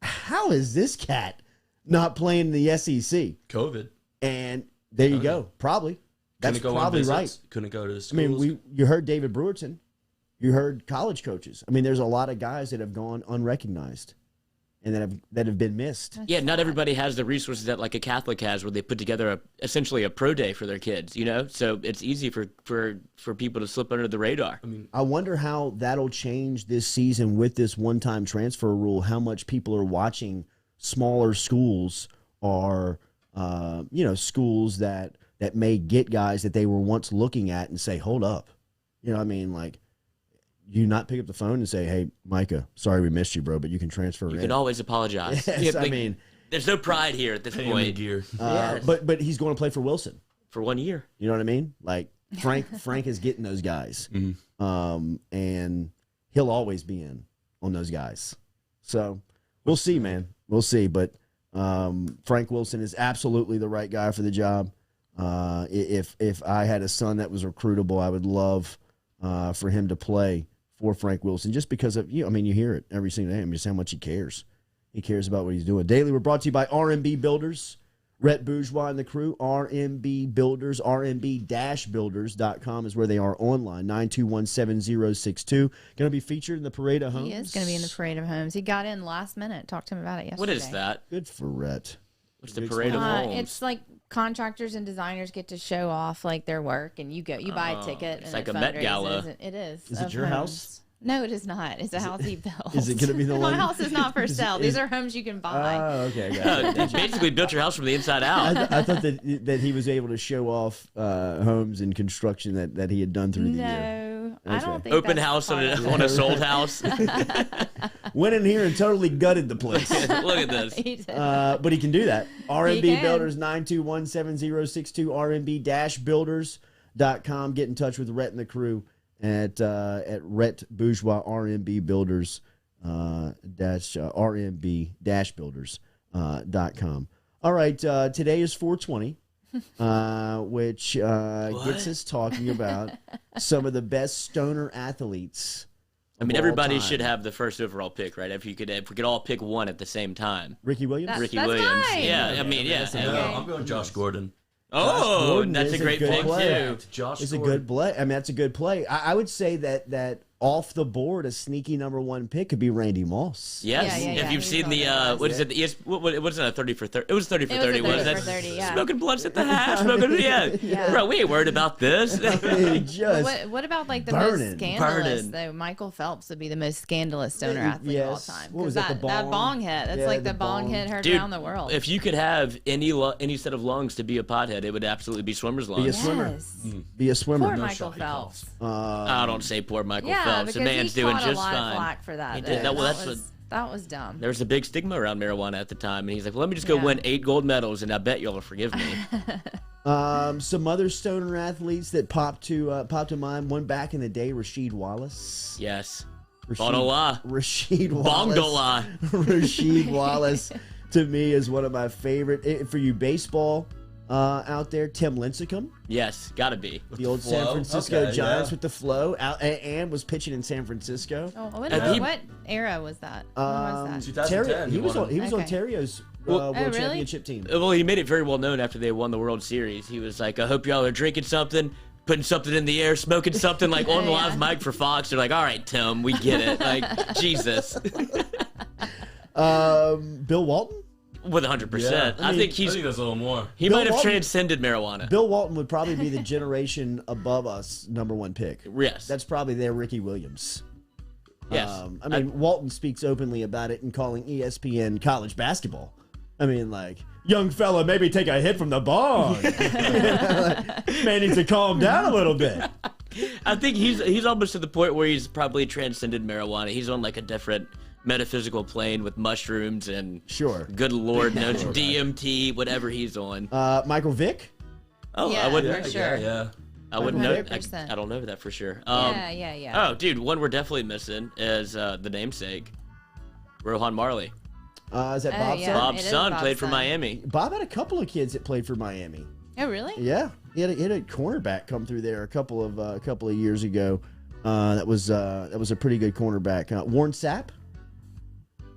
how is this cat not playing in the SEC? COVID. And there you go. Probably. That's Couldn't go on probably visits, right. Couldn't go to the schools. You heard David Brewerton. You heard college coaches. There's a lot of guys that have gone unrecognized and that have been missed. Yeah, not everybody has the resources that like a Catholic has, where they put together essentially a pro day for their kids. So it's easy for people to slip under the radar. I wonder how that'll change this season with this one-time transfer rule. How much people are watching smaller schools or schools that may get guys that they were once looking at and say, hold up, you not pick up the phone and say, "Hey, Micah, sorry we missed you, bro, but you can transfer You in." can always apologize. Yes, Yeah, I mean, there's no pride here at this Pay him in point. gear. Yes. but he's going to play for Wilson. For 1 year. You know what I mean? Like Frank is getting those guys, and he'll always be in on those guys. So we'll see, man. We'll see. But Frank Wilson is absolutely the right guy for the job. If I had a son that was recruitable, I would love for him to play for Frank Wilson, just because of you. I mean, you hear it every single day. I mean, just how much he cares. He cares about what he's doing. Daily, we're brought to you by RMB Builders. Rhett Bourgeois and the crew, RMB Builders, RMB-Builders.com is where they are online, 9217062. Going to be featured in the Parade of Homes. He is going to be in the Parade of Homes. He got in last minute. Talked to him about it yesterday. What is that? Good for Rhett. What's the Parade of Homes? It's like contractors and designers get to show off like their work, and you buy a ticket. It's and like it a Met fundraises. Gala. It is. Is it of your homes. house? No, it is not. It's a house he built. Is it going to be the My one? house is not for sale. These are homes you can buy. Oh, okay. Got it. Basically built your house from the inside out. I thought that he was able to show off homes and construction that he had done through the year. No, I don't think Open that's house part of it. on a sold house. Went in here and totally gutted the place. Look at this. He did. But he can do that. RMB can. Builders, 9217062, RMB-Builders.com. Get in touch with Rhett and the crew at Rhett Bourgeois, RMB Builders, RMB-Builders.com. All right, today is 420, which gets us talking about some of the best stoner athletes. I mean, of all everybody time. should have the first overall pick, right? If we could all pick one at the same time. Ricky Williams? That's Ricky Williams. fine. Yeah, I mean, yeah. No, I'm going Josh Gordon. Oh, Gordon that's a is a great good pick player. too. Josh It's a Gordon. good play. I mean, that's a good play. I would say that off the board, a sneaky number one pick could be Randy Moss. Yes, Yeah, if you've he's seen on the there. what is it? What wasn't a 30 for 30? It was 30 for It was a 30. 30 wasn't for it? 30, yeah. Smoking blunts at the hash. Smoking, yeah. Yeah. Bro, we ain't worried about this. He just What about like the burning. most scandalous Burning. though? Michael Phelps would be the most scandalous stoner athlete of all Yes. time. What was 'Cause that, the that bong? bong hit. That's Yeah, like the the bong bong. hit heard Dude, around the world. if you could have any set of lungs to be a pothead, it would absolutely be swimmer's lungs. Be a swimmer. Yes. Be a swimmer. Poor No Michael shot, Phelps. I don't say poor Michael Yeah, Phelps. The because man's he doing caught just a lot of fine. flack for that. He did. though. That's that was dumb. There was a big stigma around marijuana at the time, and he's like, well, "Let me just go Yeah. win 8 gold medals, and I bet y'all will forgive me." Some other stoner athletes that popped to mind. One back in the day, Rasheed Wallace. Yes. Rasheed, Bong don't lie. Rasheed Wallace. Bong don't lie. Rasheed Wallace, to me, is one of my favorite. For you baseball out there, Tim Lincecum, Yes, gotta be. the old flow? San Francisco Okay, Giants yeah. with the flow, and was pitching in San Francisco. Oh, And he- what era was that? When was that? 2010. He was on Okay. Ontario's Well- World Oh, really? Championship team. Well, he made it very well known after they won the World Series. He was like, "I hope y'all are drinking something, putting something in the air, smoking something like on Yeah. live mic for Fox." They're like, "All right, Tim, we get it." Like, Jesus, Bill Walton. with 100%. Yeah. I think I think there's a little more. he Bill might have Walton- transcended marijuana. Bill Walton would probably be the generation above us number one pick. Yes, That's probably their Ricky Williams. yes. I mean, Walton speaks openly about it and calling ESPN college basketball. I mean, like, young fella, maybe take a hit from the bong. Man needs to calm down a little bit. I think he's almost to the point where he's probably transcended marijuana. He's on like a different metaphysical plane with mushrooms and Sure. good lord knows DMT, whatever he's on. Michael Vick. Oh, Yeah, I wouldn't. for sure. Yeah. I wouldn't know. 100%. I don't know that for sure. Yeah. Oh, dude, one we're definitely missing is the namesake, Rohan Marley. Is that Oh, Bob's yeah. son? Bob's it is son Bob's played for son. Miami. Bob had a couple of kids that played for Miami. Oh, really? Yeah, he had a cornerback come through there a couple of years ago. That was a pretty good cornerback. Warren Sapp.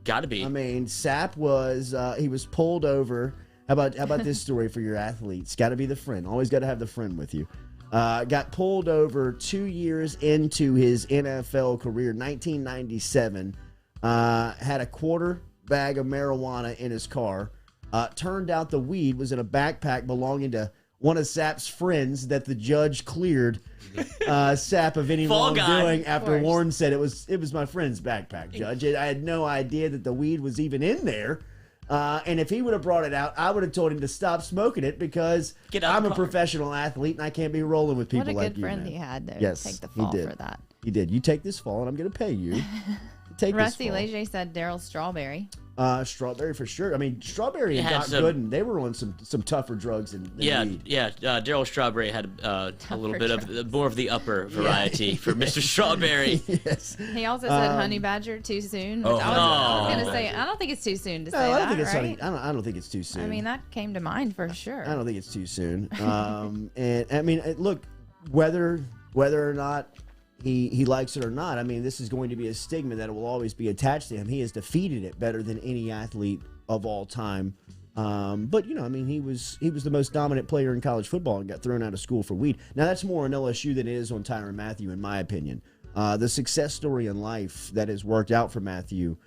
Gotta be. I mean, Sapp was he was pulled over. How about this story for your athletes? Got to be the friend. Always got to have the friend with you. Got pulled over 2 years into his NFL career, 1997. Had a quarter bag of marijuana in his car. Turned out the weed was in a backpack belonging to one of Sapp's friends that the judge cleared Sapp of any Fall guy. wrongdoing after course. Warren said it was my friend's backpack, Judge. I had no idea that the weed was even in there. And if he would have brought it out, I would have told him to stop smoking it because Get out I'm the a car. professional athlete and I can't be rolling with people What a like good you. friend man. he had, though. Yes, to take the he fall did. for that. He did. You take this fall, and I'm going to pay you. Take Rusty this fall. Leger said Daryl Strawberry. Strawberry for sure. I mean, Strawberry and He had Doc some- Gooden, they were on some tougher drugs than weed. Daryl Strawberry had a little bit of more of the upper variety for Mr. Strawberry. Yes. He also said honey badger too soon. Which Oh, I was honey going to say, badger. I don't think it's too soon to say No, I that, don't think it's right? I don't think it's too soon. I mean, that came to mind for sure. I don't think it's too soon. And I mean, look, whether or not he likes it or not, I mean, this is going to be a stigma that will always be attached to him. He has defeated it better than any athlete of all time. But I mean, he was the most dominant player in college football and got thrown out of school for weed. Now that's more on LSU than it is on Tyrann Mathieu, in my opinion. The success story in life that has worked out for Mathieu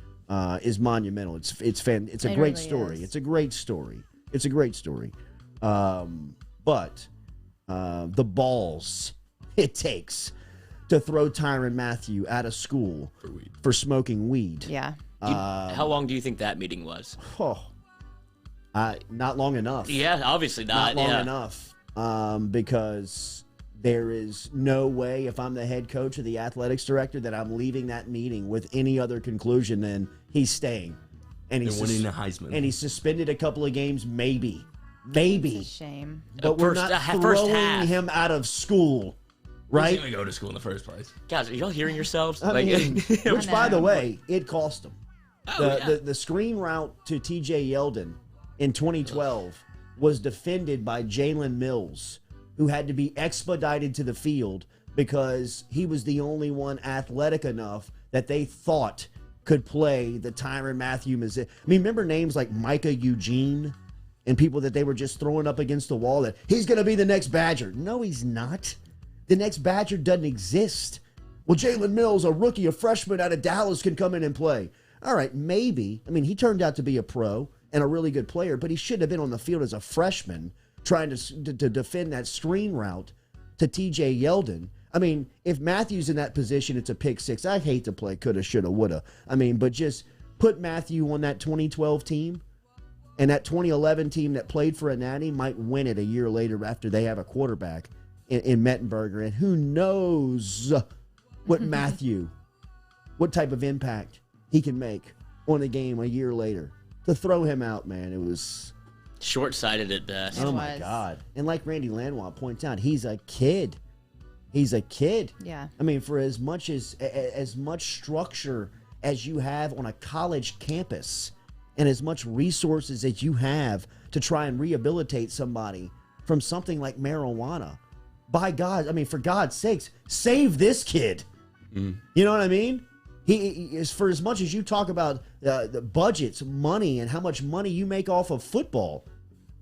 is monumental. It's a great really story. is. It's a great story. It's a great story. But the balls it takes to throw Tyrann Mathieu out of school for smoking weed. Yeah. How long do you think that meeting was? Oh, not long enough. Yeah, obviously not. Not long yeah. enough. Because there is no way, if I'm the head coach or the athletics director, that I'm leaving that meeting with any other conclusion than he's staying. And he's winning the Heisman. And he's suspended a couple of games, maybe. It's a shame. But we're First- not first throwing half. him out of school, Right? right? Didn't even go to school in the first place. Guys, are y'all hearing yourselves? I mean, which, by the way, it cost him. yeah. The screen route to T.J. Yeldon in 2012 was defended by Jalen Mills, who had to be expedited to the field because he was the only one athletic enough that they thought could play the Tyrann Mathieu. I mean, remember names like Micah Eugene and people that they were just throwing up against the wall that he's going to be the next Badger. No, he's not. The next Badger doesn't exist. Well, Jalen Mills, a rookie, a freshman out of Dallas, can come in and play. All right, maybe. I mean, he turned out to be a pro and a really good player, but he should have been on the field as a freshman trying to defend that screen route to T.J. Yeldon. I mean, if Matthew's in that position, it's a pick six. I hate to play coulda, shoulda, woulda. I mean, but just put Mathieu on that 2012 team, and that 2011 team that played for a natty might win it a year later after they have a quarterback in Mettenberger. And who knows what Mathieu, what type of impact he can make on the game a year later. To throw him out, man, it was... Short-sighted at best. It Oh, my was. God. And like Randy Lanois points out, he's a kid. He's a kid. Yeah. I mean, for as much structure as you have on a college campus and as much resources as you have to try and rehabilitate somebody from something like marijuana, by God, I mean, for God's sakes, save this kid. You know what I mean? He is, for as much as you talk about the budgets, money, and how much money you make off of football,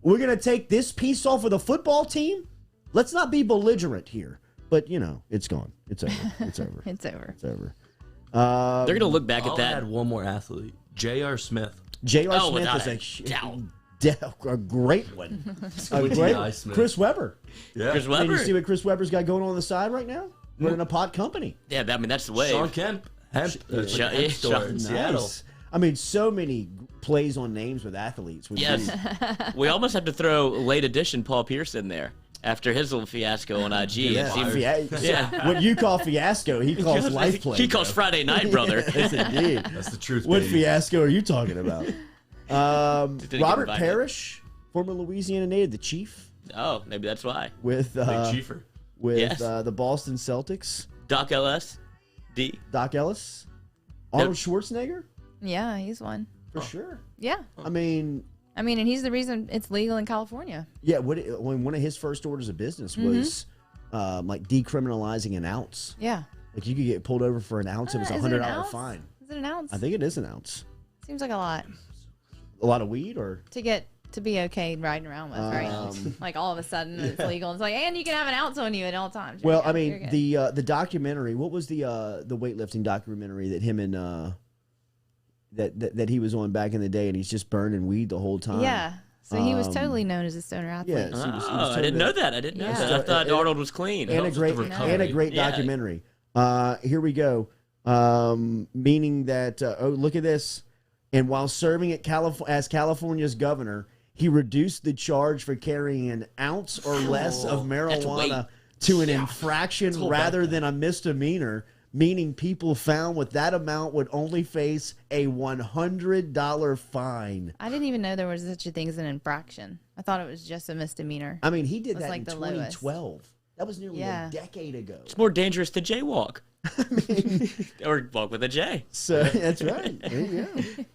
we're going to take this piece off of the football team? Let's not be belligerent here. But, it's gone. It's over. It's over. It's over. It's over. They're going to look back at I'll that. add one more athlete. J.R. Smith. J.R. Oh, Smith without is a doubt. a great one. J.R. Smith. Chris Webber. Yeah. Chris I mean, you Webber. see what Chris Webber's got going on the side right now? Running a pot company. Yeah, I mean, that's the way. Sean Kemp. Hemp store in Seattle. Nice. I mean, so many plays on names with athletes. Yes. We almost have to throw late edition Paul Pierce in there after his little fiasco on IG. Yeah. It seemed- Yeah. What you call fiasco, he calls life play. He calls Friday night, brother. Yes, indeed. That's the truth. What baby. fiasco are you talking about? get Robert invited. Parrish, former Louisiana native, the Chief, Oh, maybe that's why. with Big Chiefer. Yes. the Boston Celtics. Doc LS, D. Doc Ellis, Arnold Schwarzenegger, Yeah, he's one. for sure. Yeah. I mean, And he's the reason it's legal in California. yeah. When one of his first orders of business was like decriminalizing an ounce. Yeah. Like you could get pulled over for an ounce. It was Is $100 an ounce? fine. Is it an ounce? I think it is an ounce. Seems like a lot A lot of weed, or to be okay riding around with, right? Like all of a sudden it's legal. It's like, and you can have an ounce on you at all times. well, You're I good. mean You're good. the documentary. What was the weightlifting documentary that him and that he was on back in the day, and he's just burning weed the whole time. Yeah. So he was totally known as a stoner athlete. Yeah, so he was Oh, I didn't know that. I didn't know Yeah. that. I thought And- Arnold was clean. and a helps great with the recovery. and a great Yeah. documentary. Here we go. Meaning that look at this. And while serving as California's governor, he reduced the charge for carrying an ounce or less of marijuana to an infraction rather than a misdemeanor, meaning people found with that amount would only face a $100 fine. I didn't even know there was such a thing as an infraction. I thought it was just a misdemeanor. I mean, he did That's that like in the 2012. That was nearly a decade ago. It's more dangerous to jaywalk. Or walk with a J. So that's right. There you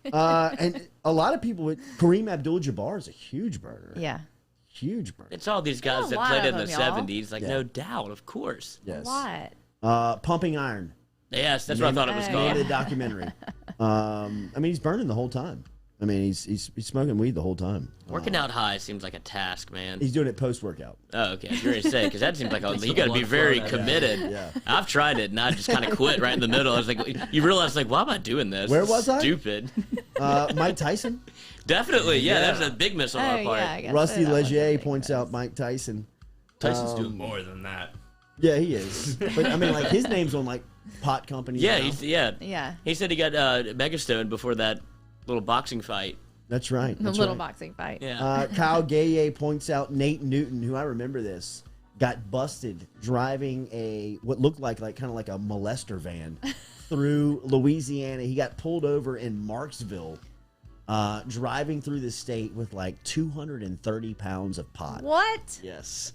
go. And a lot of people Kareem Abdul-Jabbar is a huge burner. Yeah. Huge burner. It's all these guys a that lot played of in the them, y'all. 70s. Like, Yeah. no doubt, of course. Yes. What? Pumping Iron. Yes, that's what I thought it was Oh, called. The documentary. I mean, he's burning the whole time. I mean, he's smoking weed the whole time. Working out high seems like a task, man. He's doing it post-workout. Oh, okay. You're going to say, because that seems like you got to be blood very flowing. committed. Yeah. I've tried it, and I just kind of quit right in the middle. I was like, you realize, like, why am I doing this? Where was I? Stupid. Mike Tyson. Definitely, yeah, that's a big miss on our part. I guess Rusty that was Leger the points thing. out Mike Tyson. Tyson's doing more than that. Yeah, he is. But I mean, like his name's on like pot companies. Yeah, now. Yeah. He said he got Megastone before that little boxing fight. That's right. The That's little right. boxing fight. Yeah. Kyle Gaye points out Nate Newton, who I remember this, got busted driving what looked like kind of like a molester van through Louisiana. He got pulled over in Marksville, driving through the state with like 230 pounds of pot. What? Yes,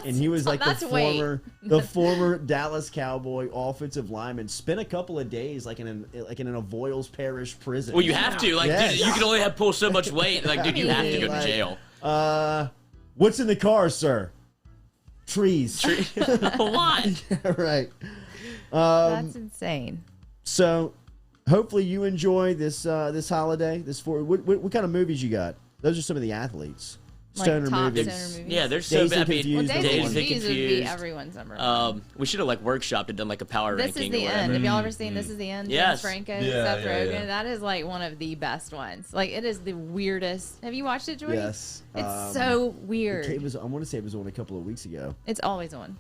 and he was like that's weight. the former Dallas Cowboy offensive lineman. Spent a couple of days like in an Avoyles Parish prison. Well, you have to. Like, Yes. dude, you can only pull so much weight. Like, dude, you have to go to Like, jail. What's in the car, sir? Trees. Why? Right. That's insane. So, hopefully you enjoy this holiday. What kind of movies you got? Those are some of the athletes. Stoner like top movies. stoner movies. Yeah, there's so Dazed and bad. I mean, Confused. Well, Dazed Days and and Dazed and Confused would be Confused. everyone's number one. We should have like workshopped and done like a power This ranking is the or whatever. end. Have y'all ever seen This Is the End? Yes. James Franco, Yeah, Seth yeah, Rogen. yeah. That is like one of the best ones. Like it is the weirdest. Have you watched it, Jordy? Yes. It's so weird. I want to say it was on a couple of weeks ago. It's always on.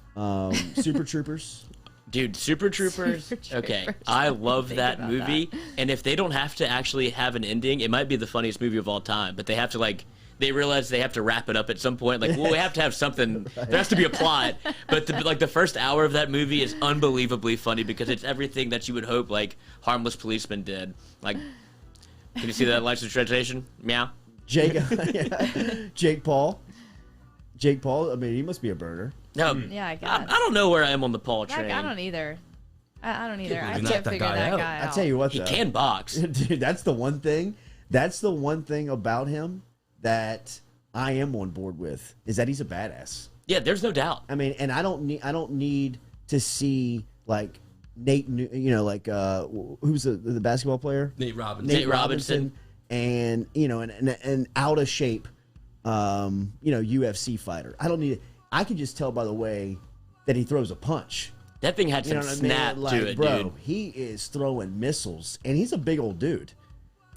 Super Troopers. Dude, Super Troopers. Super Okay, Troopers. I love Think that about movie. And if they don't have to actually have an ending, it might be the funniest movie of all time. But they have to they realize they have to wrap it up at some point. Like, well, we have to have something. There has to be a plot. But the first hour of that movie is unbelievably funny because it's everything that you would hope like Harmless Policeman did. Like, can you see that license translation? Meow. Jake Paul. Jake Paul. I mean, he must be a burner. No, Yeah, I I guess. don't know where I am on the Paul Like, train. I don't either. I don't either. I believe can't that figure guy that out. guy out. I tell you what, He though. can box. Dude, that's the one thing. That's the one thing about him that I am on board with is that he's a badass. Yeah, there's no doubt. I mean, and I don't need to see like who's the basketball player? Nate Robinson. Nate Robinson. And an out of shape UFC fighter. I don't need it. I can just tell by the way that he throws a punch. That thing had You some know what snap I mean? Like, to it, bro, dude. he is throwing missiles, and he's a big old dude.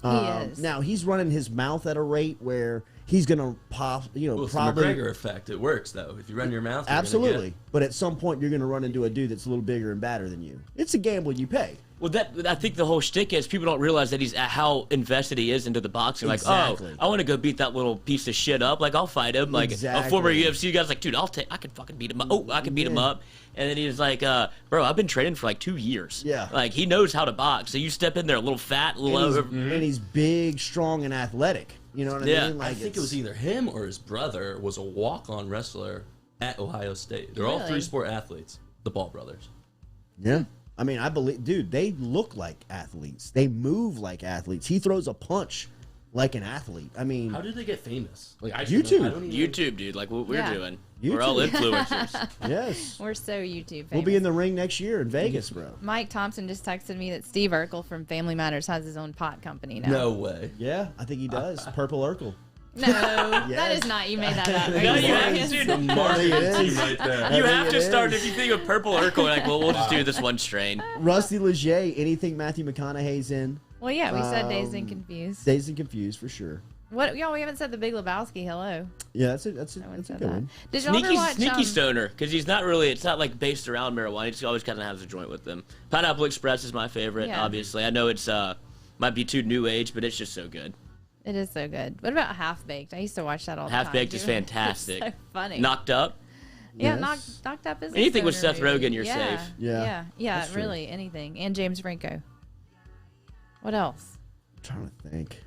He is. Now he's running his mouth at a rate where he's gonna pop. Well, it's Probably the McGregor effect. It works though. If you run your mouth, you're absolutely. gonna But at some point, you're gonna run into a dude that's a little bigger and badder than you. It's a gamble you pay. Well, I think the whole shtick is people don't realize that he's how invested he is into the boxing. Like, Exactly. oh, I want to go beat that little piece of shit up. Like, I'll fight him. Like a former Exactly. UFC guy's like, dude, I can fucking beat him up. Oh, I can beat him up. And then he's like, bro, I've been training for like 2 years. Yeah. Like he knows how to box. So you step in there a little fat, a little over. And he's big, strong, and athletic. You know what I Yeah. mean? I think it was either him or his brother was a walk-on wrestler at Ohio State. They're all Really? three-sport athletes, the Ball brothers. Yeah. I mean, I believe, dude, they look like athletes. They move like athletes. He throws a punch like an athlete. I mean, How did they get famous? Like YouTube. I don't even- YouTube, dude. Like what we're Yeah. doing. We're all influencers. yes. We're so YouTube famous. We'll be in the ring next year in Vegas, bro. Mike Thompson just texted me that Steve Urkel from Family Matters has his own pot company now. No way. Yeah, I think he does. Purple Urkel. No, that is not. You made that up. Are No, you you have serious? to, The dude. marketing it team is. right there. You I have think to it start is. if you think of Purple Urkel. Like, well, we'll just do this one strain. Rusty Leger, anything Matthew McConaughey's in? Well, yeah, we said Dazed and Confused. Dazed and Confused for sure. What, y'all? We haven't said the Big Lebowski. Hello. Yeah, that's a No one good said one. that. Did y'all ever Sneaky, watch? sneaky stoner, because he's not really. It's not like based around marijuana. He just always kind of has a joint with them. Pineapple Express is my favorite. Yeah. Obviously, I know it's my Might be too new age, but it's just so good. It is so good. What about Half Baked? I used to watch that all the time. Half Baked is too. fantastic. It's so funny. Knocked Up. Yeah, Yes. knocked Up is a Anything with stoner Seth movie. Rogen, you're safe. Yeah, Yeah, that's true. really, anything. And James Franco. What else? I'm trying to think.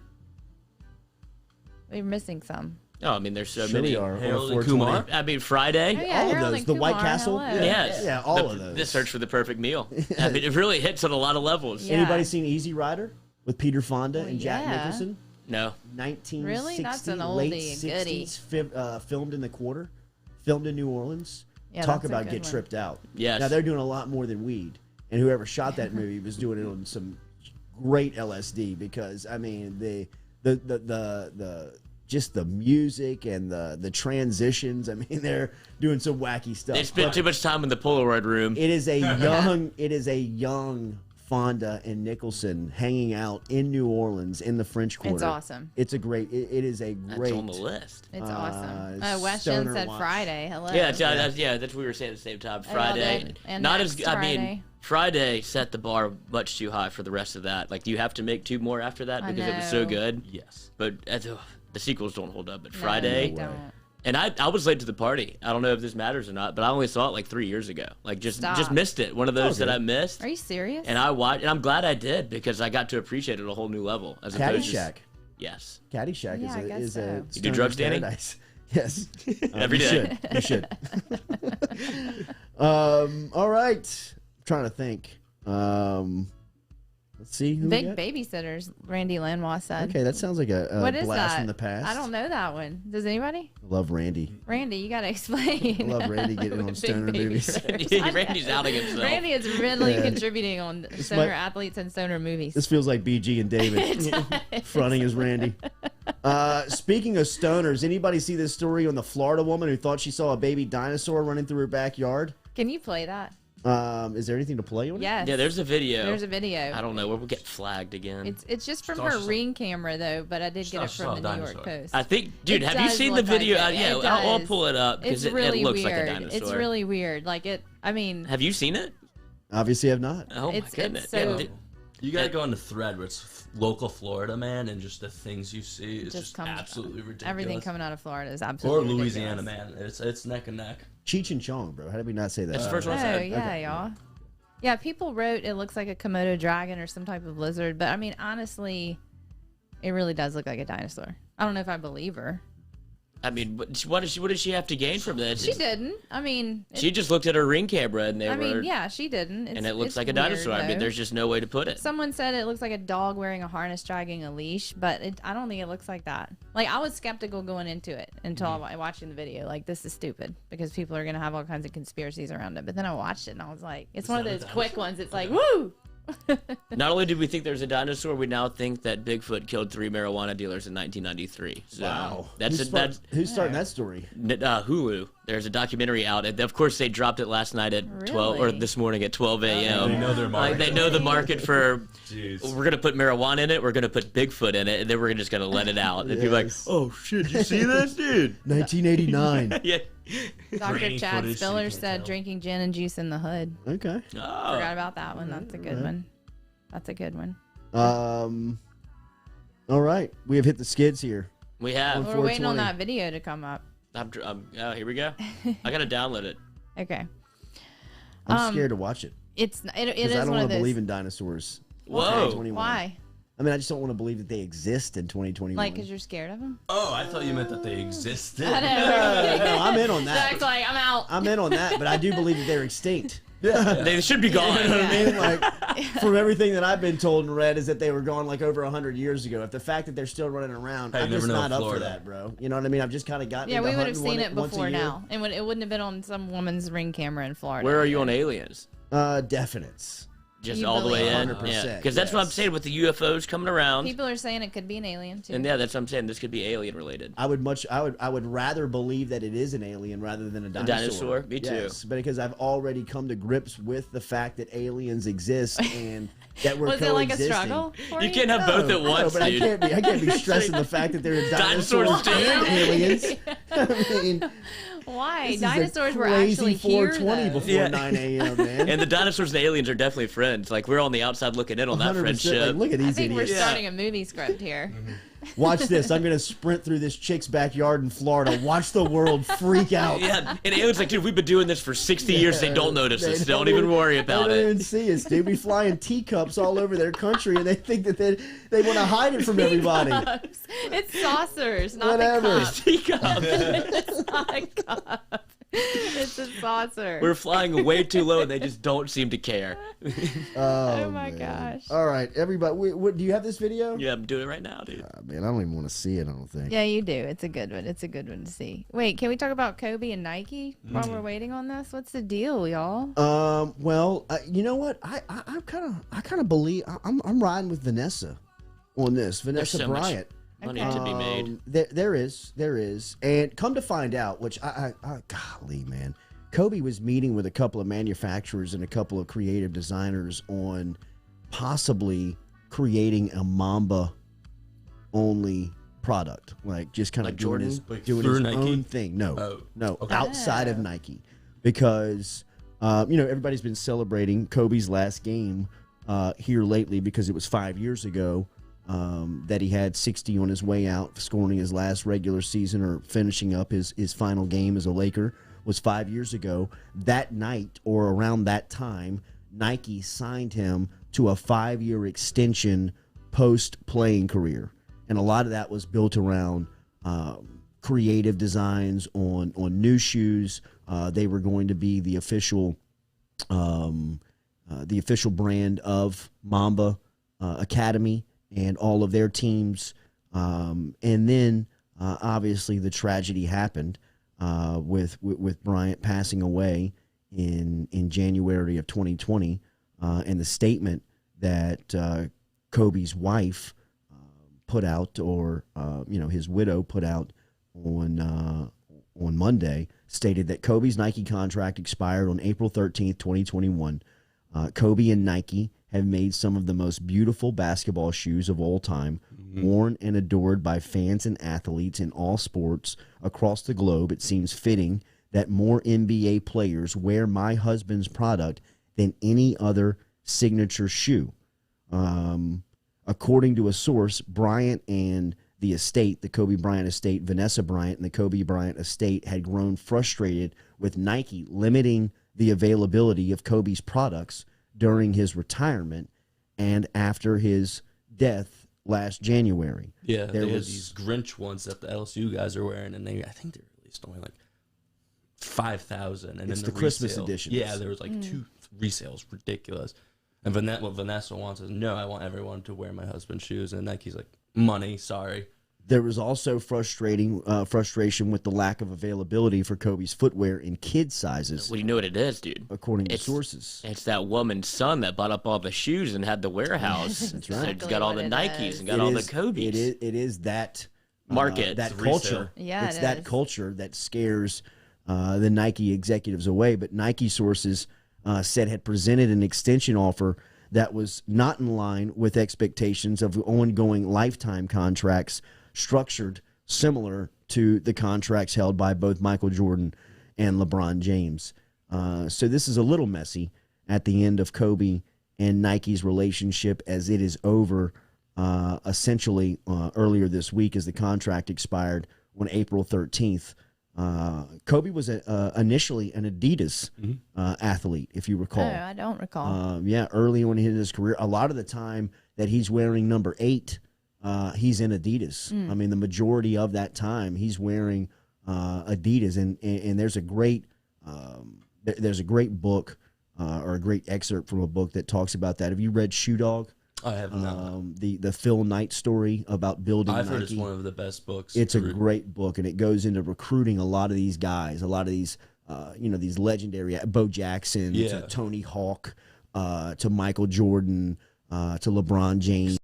We're missing some. Oh, I mean, there's so Sure many. we are. on a Harold and 420. Kumar. I mean, Friday. Oh, yeah, All of Harold those. and The White Kumar, Castle? hello. Yes. Yeah, all of those. The Search for the Perfect Meal. I mean, it really hits on a lot of levels. Yeah. Anybody seen Easy Rider with Peter Fonda and Jack yeah. Nicholson? No. 1960, Really? That's an late oldie goodie. 60s, filmed in the quarter, filmed in New Orleans. Yeah, Talk that's a about good get one. tripped out. Yes. Now they're doing a lot more than weed, and whoever shot that movie was doing it on some great LSD because I mean the just the music and the transitions. I mean they're doing some wacky stuff. They spent too much time in the Polaroid room. It is a young Fonda and Nicholson hanging out in New Orleans in the French Quarter. It's awesome. It's a great. It is a That's great. on the list. It's awesome. West stoner Jen said watch. Friday. Hello. Yeah, that's what we were saying at the same time. I love Friday, it. And not next as I mean, Friday. Friday set the bar much too high for the rest of that. Like you have to make 2 more after that I because it was so know. good. Yes. But the sequels don't hold up. But No, Friday, they don't. and I was late to the party. I don't know if this matters or not, but I only saw it like 3 years ago. Like just Stop. missed it. One of those Okay. that I missed. Are you serious? And I watched, and I'm glad I did because I got to appreciate it at a whole new level. As opposed to Caddyshack. Yes. Caddyshack Yeah, I guess is a so. You do stoner's drugs, Danny? paradise. Yes. Every you day. Should. You should. All right. I'm trying to think. Let's see. Who we Big got? babysitters. Randy Lanois said. Okay, that sounds like a What is blast that? from the past. I don't know that one. Does anybody? I love Randy. Randy, you gotta explain. I love Randy getting on Big stoner movies. babysitters. Randy's outing himself. Randy is really Yeah. contributing on stoner might- athletes and stoner movies. This feels like BG and David fronting as Randy. Speaking of stoners, anybody see this story on the Florida woman who thought she saw a baby dinosaur running through her backyard? Can you play that? Is there anything to play on it? Yes. Yeah, there's a video. There's a video. I don't know. We'll get flagged again. It's just from Thought her she saw- Ring camera though, but I did get it Thought she saw from a the New York dinosaur. Post. I think, dude, It have you does seen the look like video? it. Yeah, It I'll does. pull it up It's because it really looks weird. like a dinosaur. It's really weird. Like it. I mean, Have you seen it? Obviously, I've not. Oh my It's- goodness. it's so- Yeah, You gotta go on the thread where it's local Florida, man, and just the things you see is just comes- absolutely ridiculous. everything coming out of Florida is or absolutely Louisiana, ridiculous. man. It's neck and neck. Cheech and Chong, bro. How did we not say that? That's the first Oh one I said. yeah, y'all. Yeah, people wrote it looks like a Komodo dragon or some type of lizard, but I mean, honestly, it really does look like a dinosaur. I don't know if I believe her. I mean, what did she have to gain from this? She didn't. I mean, She just looked at her Ring camera and they I were. mean, yeah, she didn't. And it looks it's like a weird, dinosaur. I mean, though. there's just no way to put it. Someone said it looks like a dog wearing a harness dragging a leash, but I don't think it looks like that. Like, I was skeptical going into it until I watching the video. Like, this is stupid because people are going to have all kinds of conspiracies around it. But then I watched it and I was like, it's one of those quick ones. It's like, woo! Not only did we think there's a dinosaur, we now think that Bigfoot killed 3 marijuana dealers in 1993. So Wow. that's Who's starting that story? Hulu. There's a documentary out, and of course they dropped it last night at 12 or Really? this morning at 12 a.m. They know their Like market. they know the market for. Jeez. We're gonna put marijuana in it. We're gonna put Bigfoot in it, and then we're just gonna let it out. And people are like, Yes. "Oh shit, you see this, dude?" 1989. Yeah. Dr. Grainy Chad footage, so Spiller you can't said tell. drinking gin and juice in the hood. Okay. Oh. Forgot about that one. That's a good one. That's a good one. All right. We have hit the skids here. We have. We're waiting 420. on that video to come up. Oh, here we go. I gotta download it. Okay. I'm scared to watch it It because is I don't one want of to those. believe in dinosaurs. Whoa. 2021. Why? I mean, I just don't want to believe that they exist in 2021. Like, because you're scared of them? Oh, I thought you meant that they existed. I know. No, I'm in on that. Zach's like, I'm out. I'm in on that, but I do believe that they're extinct. They should be gone. You know what I mean? Like, from everything that I've been told and read, is that they were gone like over 100 years ago. If the fact that they're still running around, Hey, I'm you just never know not up for Florida. that, bro. You know what I mean? I've just kind of gotten Yeah, into we would have hunting seen it once a before year. now. And it wouldn't have been on some woman's Ring camera in Florida. Where are you on aliens? Definites. Just You all the way believe in. 100%, Yeah, because that's what I'm yes. saying with the UFOs coming around. People are saying it could be an alien, too. And yeah, that's what I'm saying. This could be alien related. I would rather believe that it is an alien rather than a dinosaur. dinosaur? Me too. Yes, but because I've already come to grips with the fact that aliens exist and that we're Was it like a coexisting. struggle for You can't have both at No, once, but dude. I can't be stressing the fact that there are dinosaurs Dinosaurs too? and aliens. I mean, Why? This is a Dinosaurs were crazy actually here, 420 though. before Yeah. 9 a.m., man. And the dinosaurs and the aliens are definitely friends. Like we're on the outside looking in on that 100%. friendship. Like, look at I these think idiots. we're starting a movie script here. Watch this. I'm going to sprint through this chick's backyard in Florida. Watch the world freak out. Yeah, and aliens like, dude, we've been doing this for 60 years. They don't notice us. Don't even worry about They don't it. even see us, dude. We flying teacups all over their country, and they think that they want to hide it from everybody. Cups. It's saucers, not Whatever. the cup. Teacup. It's not a cup. It's a saucer. We're flying way too low, and they just don't seem to care. Oh my man. gosh. All right, everybody. Do you have this video? Yeah, I'm doing it right now, dude. Man, I don't even want to see it. I don't think. Yeah, you do. It's a good one. It's a good one to see. Wait, can we talk about Kobe and Nike while we're waiting on this? What's the deal, y'all? Well, you know what? I kind of believe I'm riding with Vanessa on this. Vanessa so much Bryant. money to be made. There is, and come to find out, which I golly, man, Kobe was meeting with a couple of manufacturers and a couple of creative designers on possibly creating a Mamba only product, like just kind of Like doing Jordan? his, Like doing through his Nike? own thing. No, Oh, no, okay. outside of Nike, because everybody's been celebrating Kobe's last game here lately because it was 5 years ago that he had 60 on his way out, scoring his last regular season or finishing up his final game as a Laker was 5 years ago. That night or around that time, Nike signed him to a 5-year extension post-playing career. And a lot of that was built around creative designs on new shoes. They were going to be the official brand of Mamba Academy and all of their teams. And then obviously the tragedy happened with Bryant passing away in January of 2020, and the statement that Kobe's wife put out, or his widow put out on Monday, stated that Kobe's Nike contract expired on April 13th, 2021. Kobe and Nike have made some of the most beautiful basketball shoes of all time, worn and adored by fans and athletes in all sports across the globe. It seems fitting that more NBA players wear my husband's product than any other signature shoe. According to a source, Bryant and the estate, the Kobe Bryant estate, Vanessa Bryant and the Kobe Bryant estate had grown frustrated with Nike limiting the availability of Kobe's products during his retirement and after his death last January. Yeah, There they had was- these Grinch ones that the LSU guys are wearing, and I think they released only like 5,000. And It's then the Christmas resale- editions. Yeah, there was like two resales, ridiculous. And what Vanessa wants is, no, I want everyone to wear my husband's shoes. And Nike's like, money, sorry. There was also frustration with the lack of availability for Kobe's footwear in kid sizes, Well, you know what it is, dude. according to It's- sources. It's that woman's son that bought up all the shoes and had the warehouse. That's So right. he's got all the Exactly what Nikes it and got all the Kobe's. It is that Market. that It's culture. resale. Yeah, it's it that is. culture that scares the Nike executives away. But Nike sources said had presented an extension offer that was not in line with expectations of ongoing lifetime contracts structured similar to the contracts held by both Michael Jordan and LeBron James. So this is a little messy at the end of Kobe and Nike's relationship, as it is over essentially earlier this week as the contract expired on April 13th. Kobe was initially an Adidas athlete, if you Oh, recall. I don't recall. Early on in his career, a lot of the time that he's wearing number 8, he's in Adidas. I mean, the majority of that time he's wearing Adidas, and there's a great book or a great excerpt from a book that talks about that. Have you read Shoe Dog? I have not. The Phil Knight story about building I've Nike. heard it's one of the best books. It's a to read. great book, and it goes into recruiting a lot of these guys, a lot of these, these legendary Bo Jackson, Yeah. to Tony Hawk, to Michael Jordan, to LeBron James.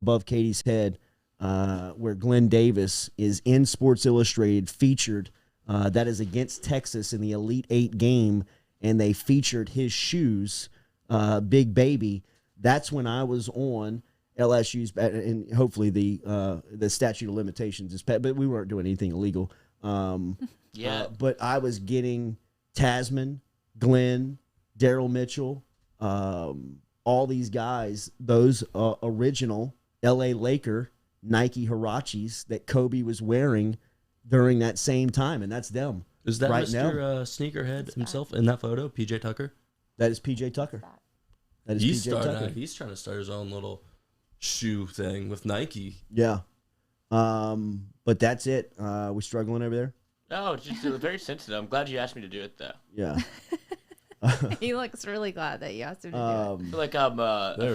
above Katie's head, where Glenn Davis is in Sports Illustrated featured. That is against Texas in the Elite Eight game, and they featured his shoes, Big Baby. That's when I was on LSU's, and hopefully the statute of limitations is passed, but we weren't doing anything illegal. But I was getting Tasman, Glenn, Daryl Mitchell, all these guys, those original L.A. Laker Nike Huaraches that Kobe was wearing during that same time, and that's them. Is that right Mr. now. Sneakerhead himself in that photo? PJ Tucker? That is PJ Tucker. That is He's PJ Tucker. He's trying to start his own little shoe thing with Nike. Yeah. But that's it. We struggling over there? No, it's just very sensitive. I'm glad you asked me to do it, though. Yeah. He looks really glad that you asked him to do I feel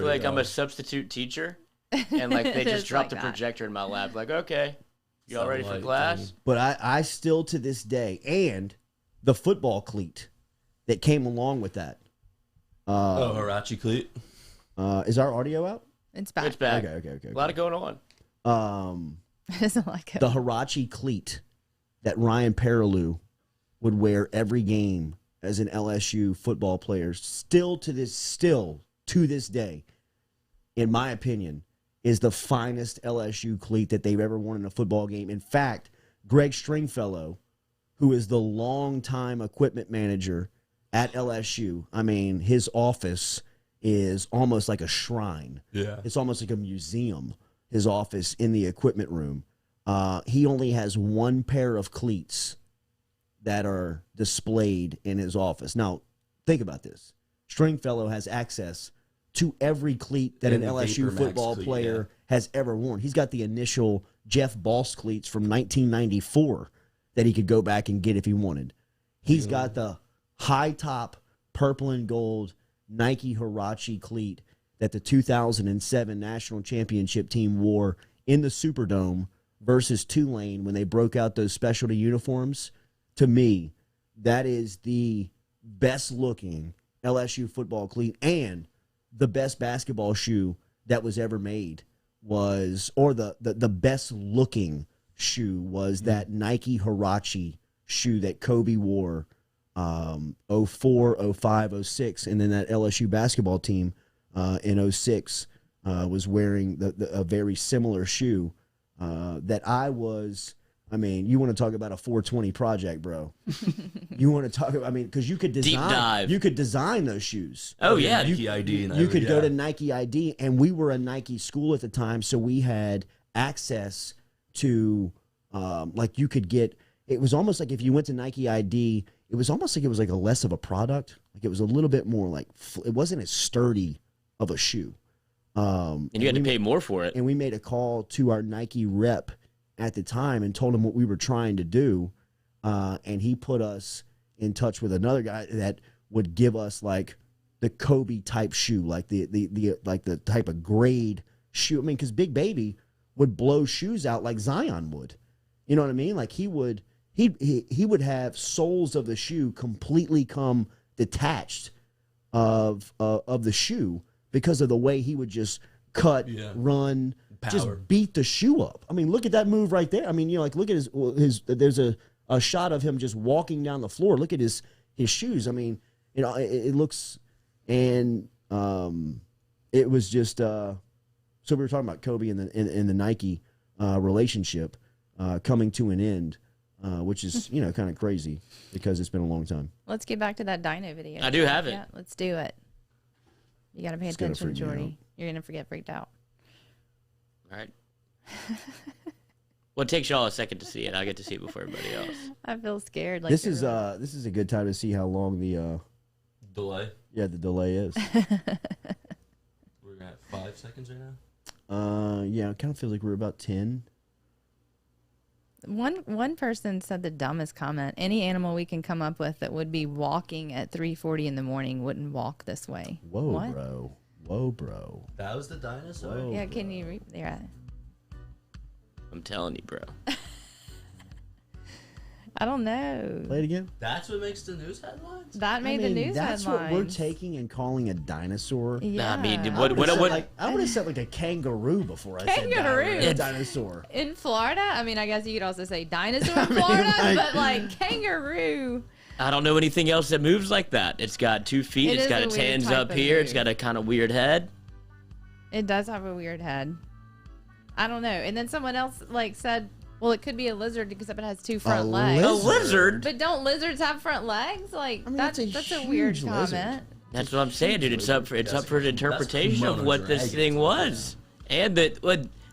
like I'm a substitute teacher, and like they It just is dropped like the that. projector in my lap. Like, okay, y'all ready for Sunlight class? thing. But I still to this day, and the football cleat that came along with that. Huarache cleat. Is our audio out? it. It's back. It's back. Okay. A lot of going on. It doesn't like it. The Huarache cleat that Ryan Perrilloux would wear every game as an LSU football player, still to this day, in my opinion, is the finest LSU cleat that they've ever worn in a football game. In fact, Greg Stringfellow, who is the longtime equipment manager at LSU, I mean, his office is almost like a shrine. Yeah. It's almost like a museum, his office in the equipment room. He only has one pair of cleats that are displayed in his office. Now, think about this. Stringfellow has access to every cleat that And an the LSU VaporMax football cleat, player has ever worn. He's got the initial Jeff Boss cleats from 1994 that he could go back and get if he wanted. He's got the high top purple and gold Nike Huarache cleat that the 2007 national championship team wore in the Superdome versus Tulane when they broke out those specialty uniforms. To me, that is the best looking LSU football cleat, and the best basketball shoe that was ever made was, or the best looking shoe was that Nike Huarache shoe that Kobe wore 04, 05, 06, and then that LSU basketball team in 06 was wearing a very similar shoe that I was. I mean, you want to talk about a 420 project, bro. You want to talk about, I mean, because you could design, Deep dive. you could design those shoes. Oh yeah, Nike ID. And You could go to yeah. Nike ID, and we were a Nike school at the time, so we had access to, like, you could get. It was almost like if you went to Nike ID, it was almost like it was like a less of a product. Like it was a little bit more like it wasn't as sturdy of a shoe. and you had to pay more for it. And we made a call to our Nike rep at the time and told him what we were trying to do, and he put us in touch with another guy that would give us like the Kobe type shoe, like the like the type of grade shoe. I mean, because Big Baby would blow shoes out like Zion would. You know what I mean? Like he would have soles of the shoe completely come detached of the shoe because of the way he would just cut, run, just Power. beat the shoe up. I mean, look at that move right there. I mean, you know, like look at his there's a shot of him just walking down the floor. Look at his shoes. I mean, you know, it looks, and it was just so we were talking about Kobe and the Nike relationship coming to an end, which is, you know, kind of crazy because it's been a long time. Let's get back to that dino video. I do have it. Yeah, let's do it. You got to pay It's gonna attention, freak me Jordy. out. You're going to forget freaked out. All right. Well, it takes y'all a second to see it. I get to see it before everybody else. I feel scared. Like This you're is really- this is a good time to see how long the Delay. the delay is. We're at 5 seconds right now. Yeah, it kind of feels like we're about 10. One person said the dumbest comment. Any animal we can come up with that would be walking at 3:40 in the morning wouldn't walk this way. Whoa, What? bro. Whoa, bro. That was the dinosaur. Whoa. Yeah, can you read? Yeah. I'm telling you, bro. I don't know. Play it again. That's what makes the news headlines. That made the news that's headlines. what we're taking and calling a dinosaur. Yeah. I mean, I what would have said like a kangaroo before I Kangaroo. said dinosaur. In Florida, I mean, I guess you could also say dinosaur in Florida, but like kangaroo. I don't know anything else that moves like that. It's got 2 feet. It It's is got a its weird hands type up of here. It's mood. got a kind of weird head. It does have a weird head. I don't know. And then someone else like said, well, it could be a lizard because it has 2 front legs. A lizard? But don't lizards have front legs? Like I mean, that's that's a a weird huge comment. lizard. That's what I'm saying, dude. It's up for the interpretation of what this thing was, and that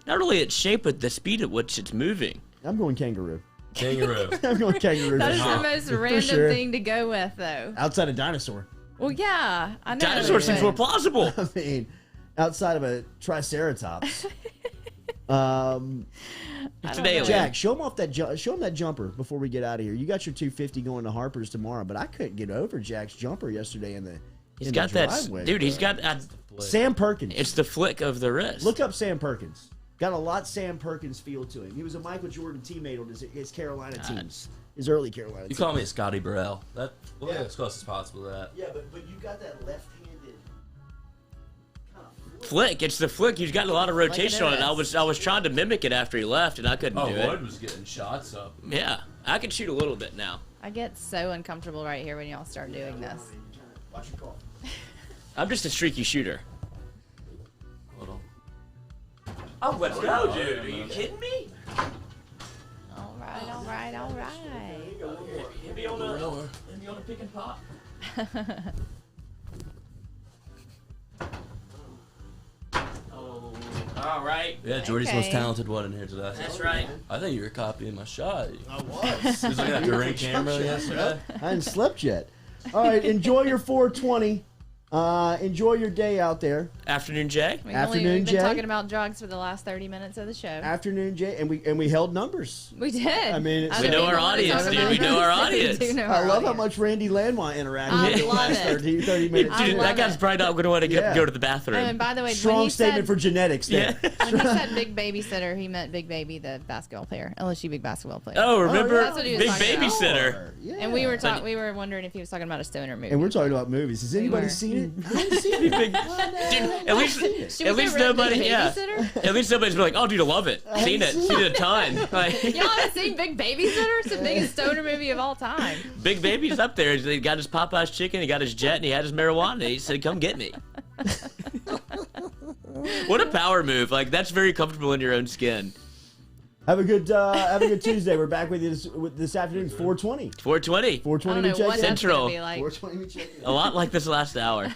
not only its shape but the speed at which it's moving. I'm going kangaroo. Kangaroo. I'm going kangaroo. That for is sure. the most random sure. thing to go with, though. Outside of dinosaur. Well, yeah, I know. Dinosaurs seems but- more plausible. I mean, outside of a triceratops. It's know. an alien. Jack, show him that jumper before we get out of here. You got your 250 going to Harper's tomorrow, but I couldn't get over Jack's jumper yesterday in the He's in got the that, driveway. dude. He's got. Sam Perkins. It's the flick of the wrist. Look up Sam Perkins. Got a lot Sam Perkins feel to him. He was a Michael Jordan teammate on his Carolina teams. His early Carolina You teams. call me a Scotty Burrell. That as close as possible to that. Yeah, but you got that left-handed kind of flick. It's the flick. He's got a lot of rotation on it. is. I was trying to mimic it after he left, and I couldn't Oh, do Lloyd it. was getting shots up. Yeah, I can shoot a little bit now. I get so uncomfortable right here when y'all start doing this. Watch your call. I'm just a streaky shooter. Hold on. Oh, let's go, dude. Are you kidding me? All right, all right, all right. Hit me on the pick and pop. Oh, all right. Yeah, Jordy's the most Okay. talented one in here today. That's right. I think you were copying my shot. I was. He was looking at the ring camera yesterday. I hadn't slept yet. All right, enjoy your 420. Enjoy your day out there. Afternoon, Jay. Afternoon, we've been Jay. talking about drugs for the last 30 minutes of the show. Afternoon, Jay, and we held numbers. We did. I mean, it's- I We don't know even our wanna audience, talk dude. about We know our this. We audience. do know I our love how audience. much Randy Landwa interacted I with the love last it. 30 minutes. I Dude, love that guy's it. probably not going to want to Yeah. go to the bathroom. And by the way, Strong when he statement for genetics there. Yeah. when he said big babysitter, he meant Big Baby, the basketball player, LSU big basketball player. Oh, remember? That's what he was Big talking about. babysitter. Yeah. And we were wondering if he was talking about a stoner movie. And we're talking about movies. Has anybody were. seen it? I haven't seen it. Dude, at least, She at was least a redneck nobody, yeah. babysitter? At least nobody's been like, oh, dude, I love it. Seen it a ton. Like, Y'all haven't seen Big Babysitter? It's the biggest stoner movie of all time. Big Baby's up there. He got his Popeye's chicken, he got his jet, and he had his marijuana. He said, come get me. What a power move. Like, that's very comfortable in your own skin. Have a good Tuesday. We're back with you this afternoon, 420. 420. 420 I don't we know check what in. that's Central. going to be like. 420 we check in. A lot like this last hour.